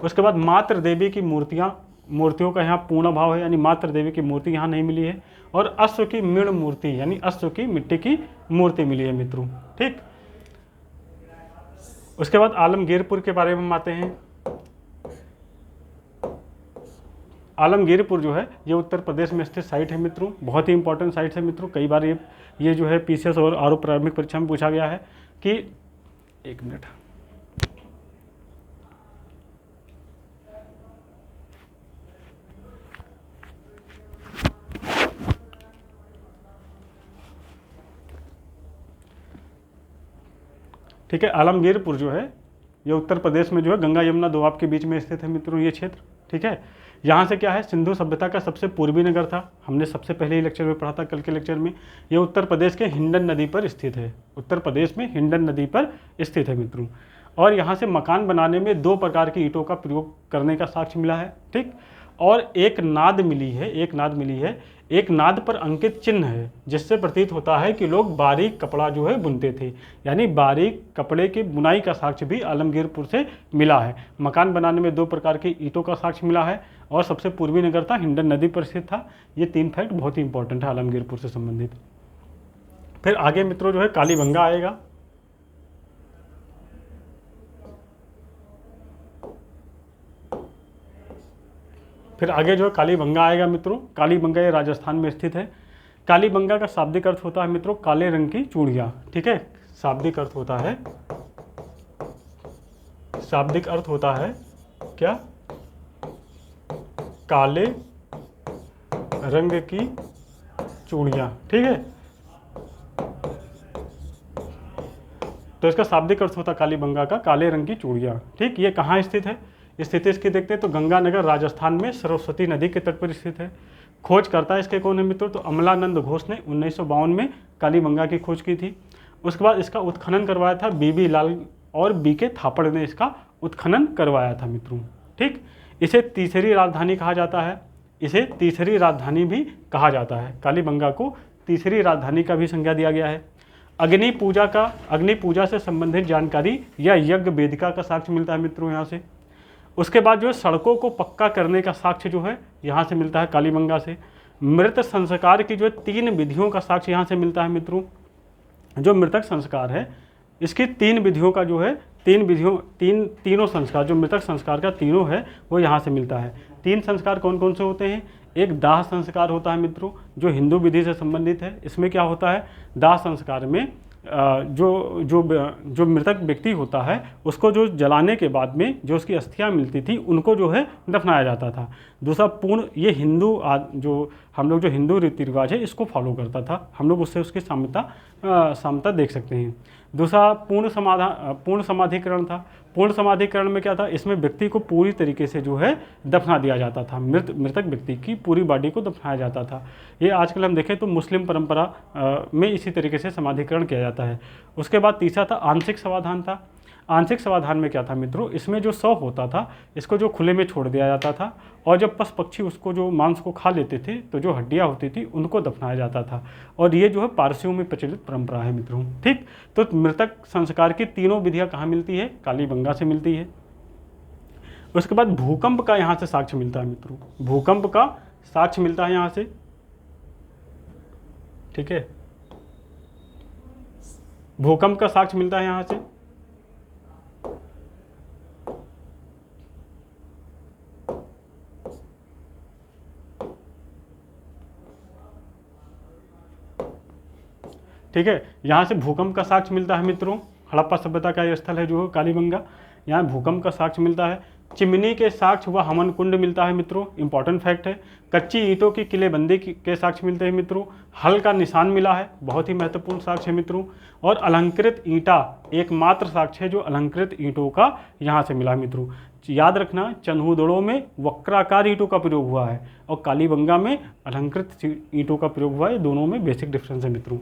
उसके बाद मातृ देवी की मूर्तियों का यहाँ पूर्ण अभाव है, यानी मातृ देवी की मूर्ति यहाँ नहीं मिली है। और अश्व की मृण मूर्ति, यानी अश्व की मिट्टी की मूर्ति मिली है मित्रों। ठीक, उसके बाद आलमगीरपुर के बारे में हम आते हैं। आलमगीरपुर जो है ये उत्तर प्रदेश में स्थित साइट है मित्रों, बहुत ही इंपॉर्टेंट साइट है मित्रों। कई बार ये जो है PCS और आरओ प्रारंभिक परीक्षा में पूछा गया है कि, एक मिनट, ठीक है। आलमगीरपुर जो है ये उत्तर प्रदेश में जो है गंगा यमुना दोआब के बीच में स्थित है मित्रों ये क्षेत्र। ठीक है, यहाँ से क्या है, सिंधु सभ्यता का सबसे पूर्वी नगर था, हमने सबसे पहले ही लेक्चर में पढ़ा था, कल के लेक्चर में। ये उत्तर प्रदेश के हिंडन नदी पर स्थित है, उत्तर प्रदेश में हिंडन नदी पर स्थित है मित्रों। और यहाँ से मकान बनाने में 2 प्रकार की ईंटों का प्रयोग करने का साक्ष्य मिला है। ठीक, और एक नाद मिली है, एक नाद पर अंकित चिन्ह है, जिससे प्रतीत होता है कि लोग बारीक कपड़ा जो है बुनते थे, यानी बारीक कपड़े की बुनाई का साक्ष्य भी आलमगीरपुर से मिला है। मकान बनाने में 2 प्रकार की ईंटों का साक्ष्य मिला है, और सबसे पूर्वी नगर था, हिंडन नदी पर स्थित था। ये 3 फैक्ट बहुत ही इंपॉर्टेंट है आलमगीरपुर से संबंधित। फिर आगे मित्रों जो है कालीबंगा आएगा। फिर आगे जो है कालीबंगा आएगा मित्रों। कालीबंगा ये राजस्थान में स्थित है। कालीबंगा का शाब्दिक अर्थ होता है मित्रों काले रंग की चूड़ियाँ। ठीक है, शाब्दिक अर्थ होता है क्या, काले रंग की चूड़ियाँ। ठीक है, तो इसका शाब्दिक अर्थ होता है कालीबंगा का काले रंग की चूड़ियाँ। ठीक, ये कहाँ स्थित है, स्थिति इसकी देखते हैं तो गंगानगर राजस्थान में सरस्वती नदी के तट पर स्थित है। खोज करता है इसके कौन है मित्रों, तो अमलानंद घोष ने 1952 में कालीबंगा की खोज की थी। उसके बाद इसका उत्खनन करवाया था BB लाल और BK थापड़ ने इसका उत्खनन करवाया था मित्रों। ठीक, इसे तीसरी राजधानी कहा जाता है, इसे तीसरी राजधानी भी कहा जाता है। कालीबंगा को तीसरी राजधानी का भी संज्ञा दिया गया है। अग्नि पूजा से संबंधित जानकारी या यज्ञ वेदिका का साक्ष्य मिलता है मित्रों यहाँ से। उसके बाद जो है सड़कों को पक्का करने का साक्ष्य जो है यहाँ से मिलता है कालीबंगा से। मृत संस्कार की जो है 3 विधियों का साक्ष्य यहाँ से मिलता है मित्रों। जो मृतक संस्कार है इसकी 3 विधियों का जो है तीनों संस्कार, जो मृतक संस्कार का तीनों है वो यहाँ से मिलता है। 3 संस्कार कौन कौन से होते हैं, एक दाह संस्कार होता है मित्रों जो हिंदू विधि से संबंधित है। इसमें क्या होता है, दाह संस्कार में जो मृतक व्यक्ति होता है उसको जो जलाने के बाद में जो उसकी अस्थियां मिलती थी उनको जो है दफनाया जाता था। दूसरा पूर्ण ये जो हम लोग जो हिंदू रीति रिवाज है इसको फॉलो करता था, हम लोग उससे उसकी साम्यता देख सकते हैं। दूसरा पूर्ण समाधिकरण था। पूर्ण समाधिकरण में क्या था, इसमें व्यक्ति को पूरी तरीके से जो है दफना दिया जाता था, मृतक व्यक्ति की पूरी बॉडी को दफनाया जाता था। ये आजकल हम देखें तो मुस्लिम परंपरा में इसी तरीके से समाधिकरण किया जाता है। उसके बाद तीसरा था आंशिक समाधान था। आंशिक समाधान में क्या था मित्रों, इसमें जो शव होता था इसको जो खुले में छोड़ दिया जाता था और जब पशु पक्षी उसको जो मांस को खा लेते थे तो जो हड्डियां होती थी उनको दफनाया जाता था। और ये जो है पारसियों में प्रचलित परंपरा है मित्रों। ठीक, तो मृतक संस्कार की तीनों विधियां कहाँ मिलती है, कालीबंगा से मिलती है। उसके बाद भूकंप का यहाँ से साक्ष्य मिलता है मित्रों, भूकंप का साक्ष्य मिलता है यहाँ से। ठीक है, भूकंप का साक्ष्य मिलता है यहाँ से। ठीक है, यहाँ से भूकंप का साक्ष्य मिलता है मित्रों। हड़प्पा सभ्यता का ये स्थल है जो कालीबंगा, यहाँ भूकंप का साक्ष्य मिलता है। चिमनी के साक्ष्य व हवन कुंड मिलता है मित्रों, इंपॉर्टेंट फैक्ट है। कच्ची ईंटों की किलेबंदी के साक्ष्य मिलते हैं मित्रों। हल का निशान मिला है, बहुत ही महत्वपूर्ण साक्ष्य है मित्रों। और अलंकृत ईंटा एकमात्र साक्ष्य है जो अलंकृत ईंटों का यहाँ से मिला है मित्रों। याद रखना, चंदूदड़ों में वक्राकार ईंटों का प्रयोग हुआ है और कालीबंगा में अलंकृत ईंटों का प्रयोग हुआ है। दोनों में बेसिक डिफरेंस है मित्रों।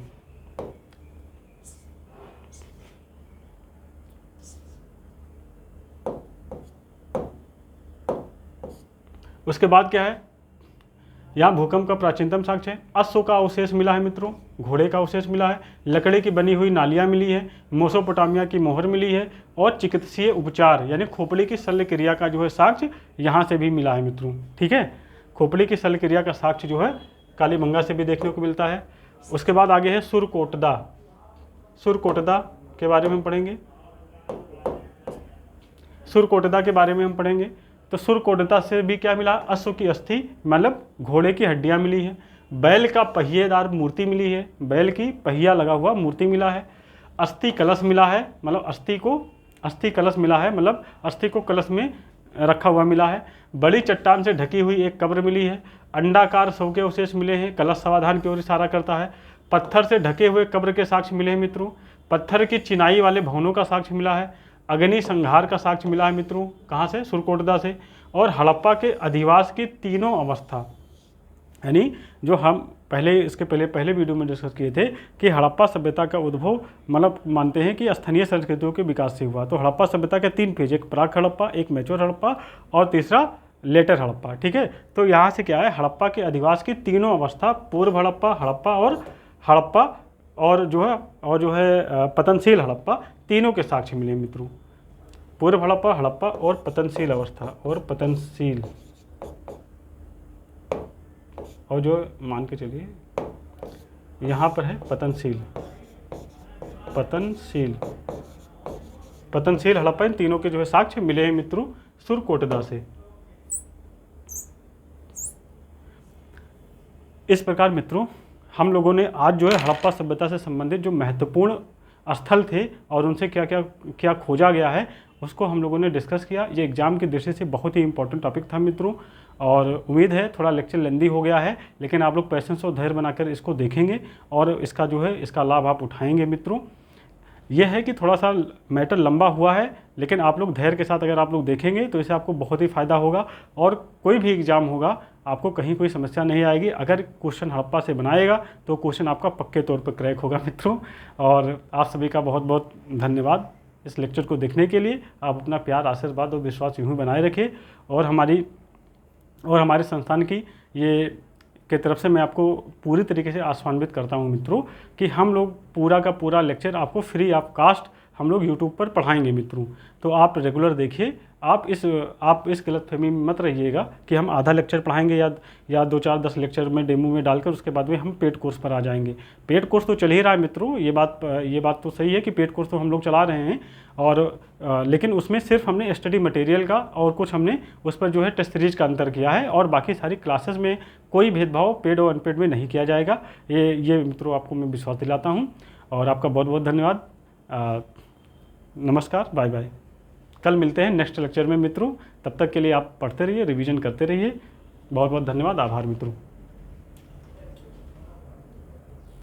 उसके बाद क्या है, यहाँ भूकंप का प्राचीनतम साक्ष्य है। अश्व का अवशेष मिला है मित्रों, घोड़े का अवशेष मिला है, लकड़ी की बनी हुई नालियाँ मिली है, मेसोपोटामिया की मोहर मिली है और चिकित्सीय उपचार यानी खोपड़ी की शल्य क्रिया का जो है साक्ष्य यहाँ से भी मिला है मित्रों। ठीक है, खोपड़ी की शल्य क्रिया का साक्ष्य जो है कालीबंगा से भी देखने को मिलता है। उसके बाद आगे है सुरकोटदा। सुरकोटदा के बारे में हम पढ़ेंगे, सुरकोटदा के बारे में हम पढ़ेंगे। तो सुरकोटदा से भी क्या मिला, अश्व की अस्थि मतलब घोड़े की हड्डियां मिली है, बैल का पहिएदार मूर्ति मिली है, बैल की पहिया लगा हुआ मूर्ति मिला है, अस्थि कलश मिला है मतलब अस्थि कलश मिला है मतलब अस्थि को कलश में रखा हुआ मिला है, बड़ी चट्टान से ढकी हुई एक कब्र मिली है, अंडाकार शव के अवशेष मिले हैं, कलश समाधान की ओर इशारा करता है, पत्थर से ढके हुए कब्र के साक्ष्य मिले हैं मित्रों, पत्थर की चिनाई वाले भवनों का साक्ष्य मिला है, अग्नि संहार का साक्ष्य मिला है मित्रों, कहाँ से, सुरकोटदा से। और हड़प्पा के अधिवास की तीनों अवस्था यानी जो हम इसके पहले वीडियो में डिस्कस किए थे कि हड़प्पा सभ्यता का उद्भव मतलब मानते हैं कि स्थानीय संस्कृतियों के विकास से हुआ। तो हड़प्पा सभ्यता के 3 फेज, एक प्राक हड़प्पा, एक मैच्योर हड़प्पा और तीसरा लेटर हड़प्पा। ठीक है, तो यहाँ से क्या है, हड़प्पा के अधिवास की तीनों अवस्था, पूर्व हड़प्पा, हड़प्पा और जो है पतनशील हड़प्पा, तीनों के साक्ष्य मिले मित्रों। पूर्व हड़प्पा और पतनशील अवस्था और पतनशील, और जो मान के चलिए यहाँ पर है पतनशील हड़प्पा, इन तीनों के जो है साक्ष्य मिले हैं मित्रों सुरकोटदा से। इस प्रकार मित्रों हम लोगों ने आज जो है हड़प्पा सभ्यता से संबंधित जो महत्वपूर्ण स्थल थे और उनसे क्या खोजा गया है उसको हम लोगों ने डिस्कस किया। ये एग्ज़ाम की दृष्टि से बहुत ही इंपॉर्टेंट टॉपिक था मित्रों, और उम्मीद है थोड़ा लेक्चर लेंदी हो गया है, लेकिन आप लोग पेशेंस और धैर्य बनाकर इसको देखेंगे और इसका लाभ आप उठाएंगे मित्रों। यह है कि थोड़ा सा मैटर लंबा हुआ है, लेकिन आप लोग धैर्य के साथ अगर आप लोग देखेंगे तो इससे आपको बहुत ही फ़ायदा होगा और कोई भी एग्ज़ाम होगा आपको कहीं कोई समस्या नहीं आएगी। अगर क्वेश्चन हड़प्पा से बनाएगा तो क्वेश्चन आपका पक्के तौर पर क्रैक होगा मित्रों। और आप सभी का बहुत बहुत धन्यवाद इस लेक्चर को देखने के लिए। आप अपना प्यार, आशीर्वाद और विश्वास यूँ ही बनाए रखिए और हमारे संस्थान की के तरफ से मैं आपको पूरी तरीके से आश्वान्वित करता हूं मित्रों कि हम लोग पूरा का पूरा लेक्चर आपको फ्री ऑफ कास्ट हम लोग यूट्यूब पर पढ़ाएंगे मित्रों। तो आप रेगुलर देखिए, आप इस गलतफहमी में मत रहिएगा कि हम आधा लेक्चर पढ़ाएंगे या 2, 4, 10 लेक्चर में डेमो में डालकर उसके बाद में हम पेड कोर्स पर आ जाएंगे। पेड कोर्स तो चल ही रहा है मित्रों, ये बात तो सही है कि पेड कोर्स तो हम लोग चला रहे हैं, और लेकिन उसमें सिर्फ हमने स्टडी मटेरियल का और कुछ हमने उस पर जो है टेस्ट सीरीज का अंतर किया है, और बाकी सारी क्लासेस में कोई भेदभाव पेड और अनपेड में नहीं किया जाएगा। ये मित्रों आपको मैं विश्वास दिलाता हूँ, और आपका बहुत बहुत धन्यवाद। नमस्कार, बाय बाय। कल मिलते हैं नेक्स्ट लेक्चर में मित्रों, तब तक के लिए आप पढ़ते रहिए, रिवीजन करते रहिए। बहुत बहुत धन्यवाद, आभार मित्रों।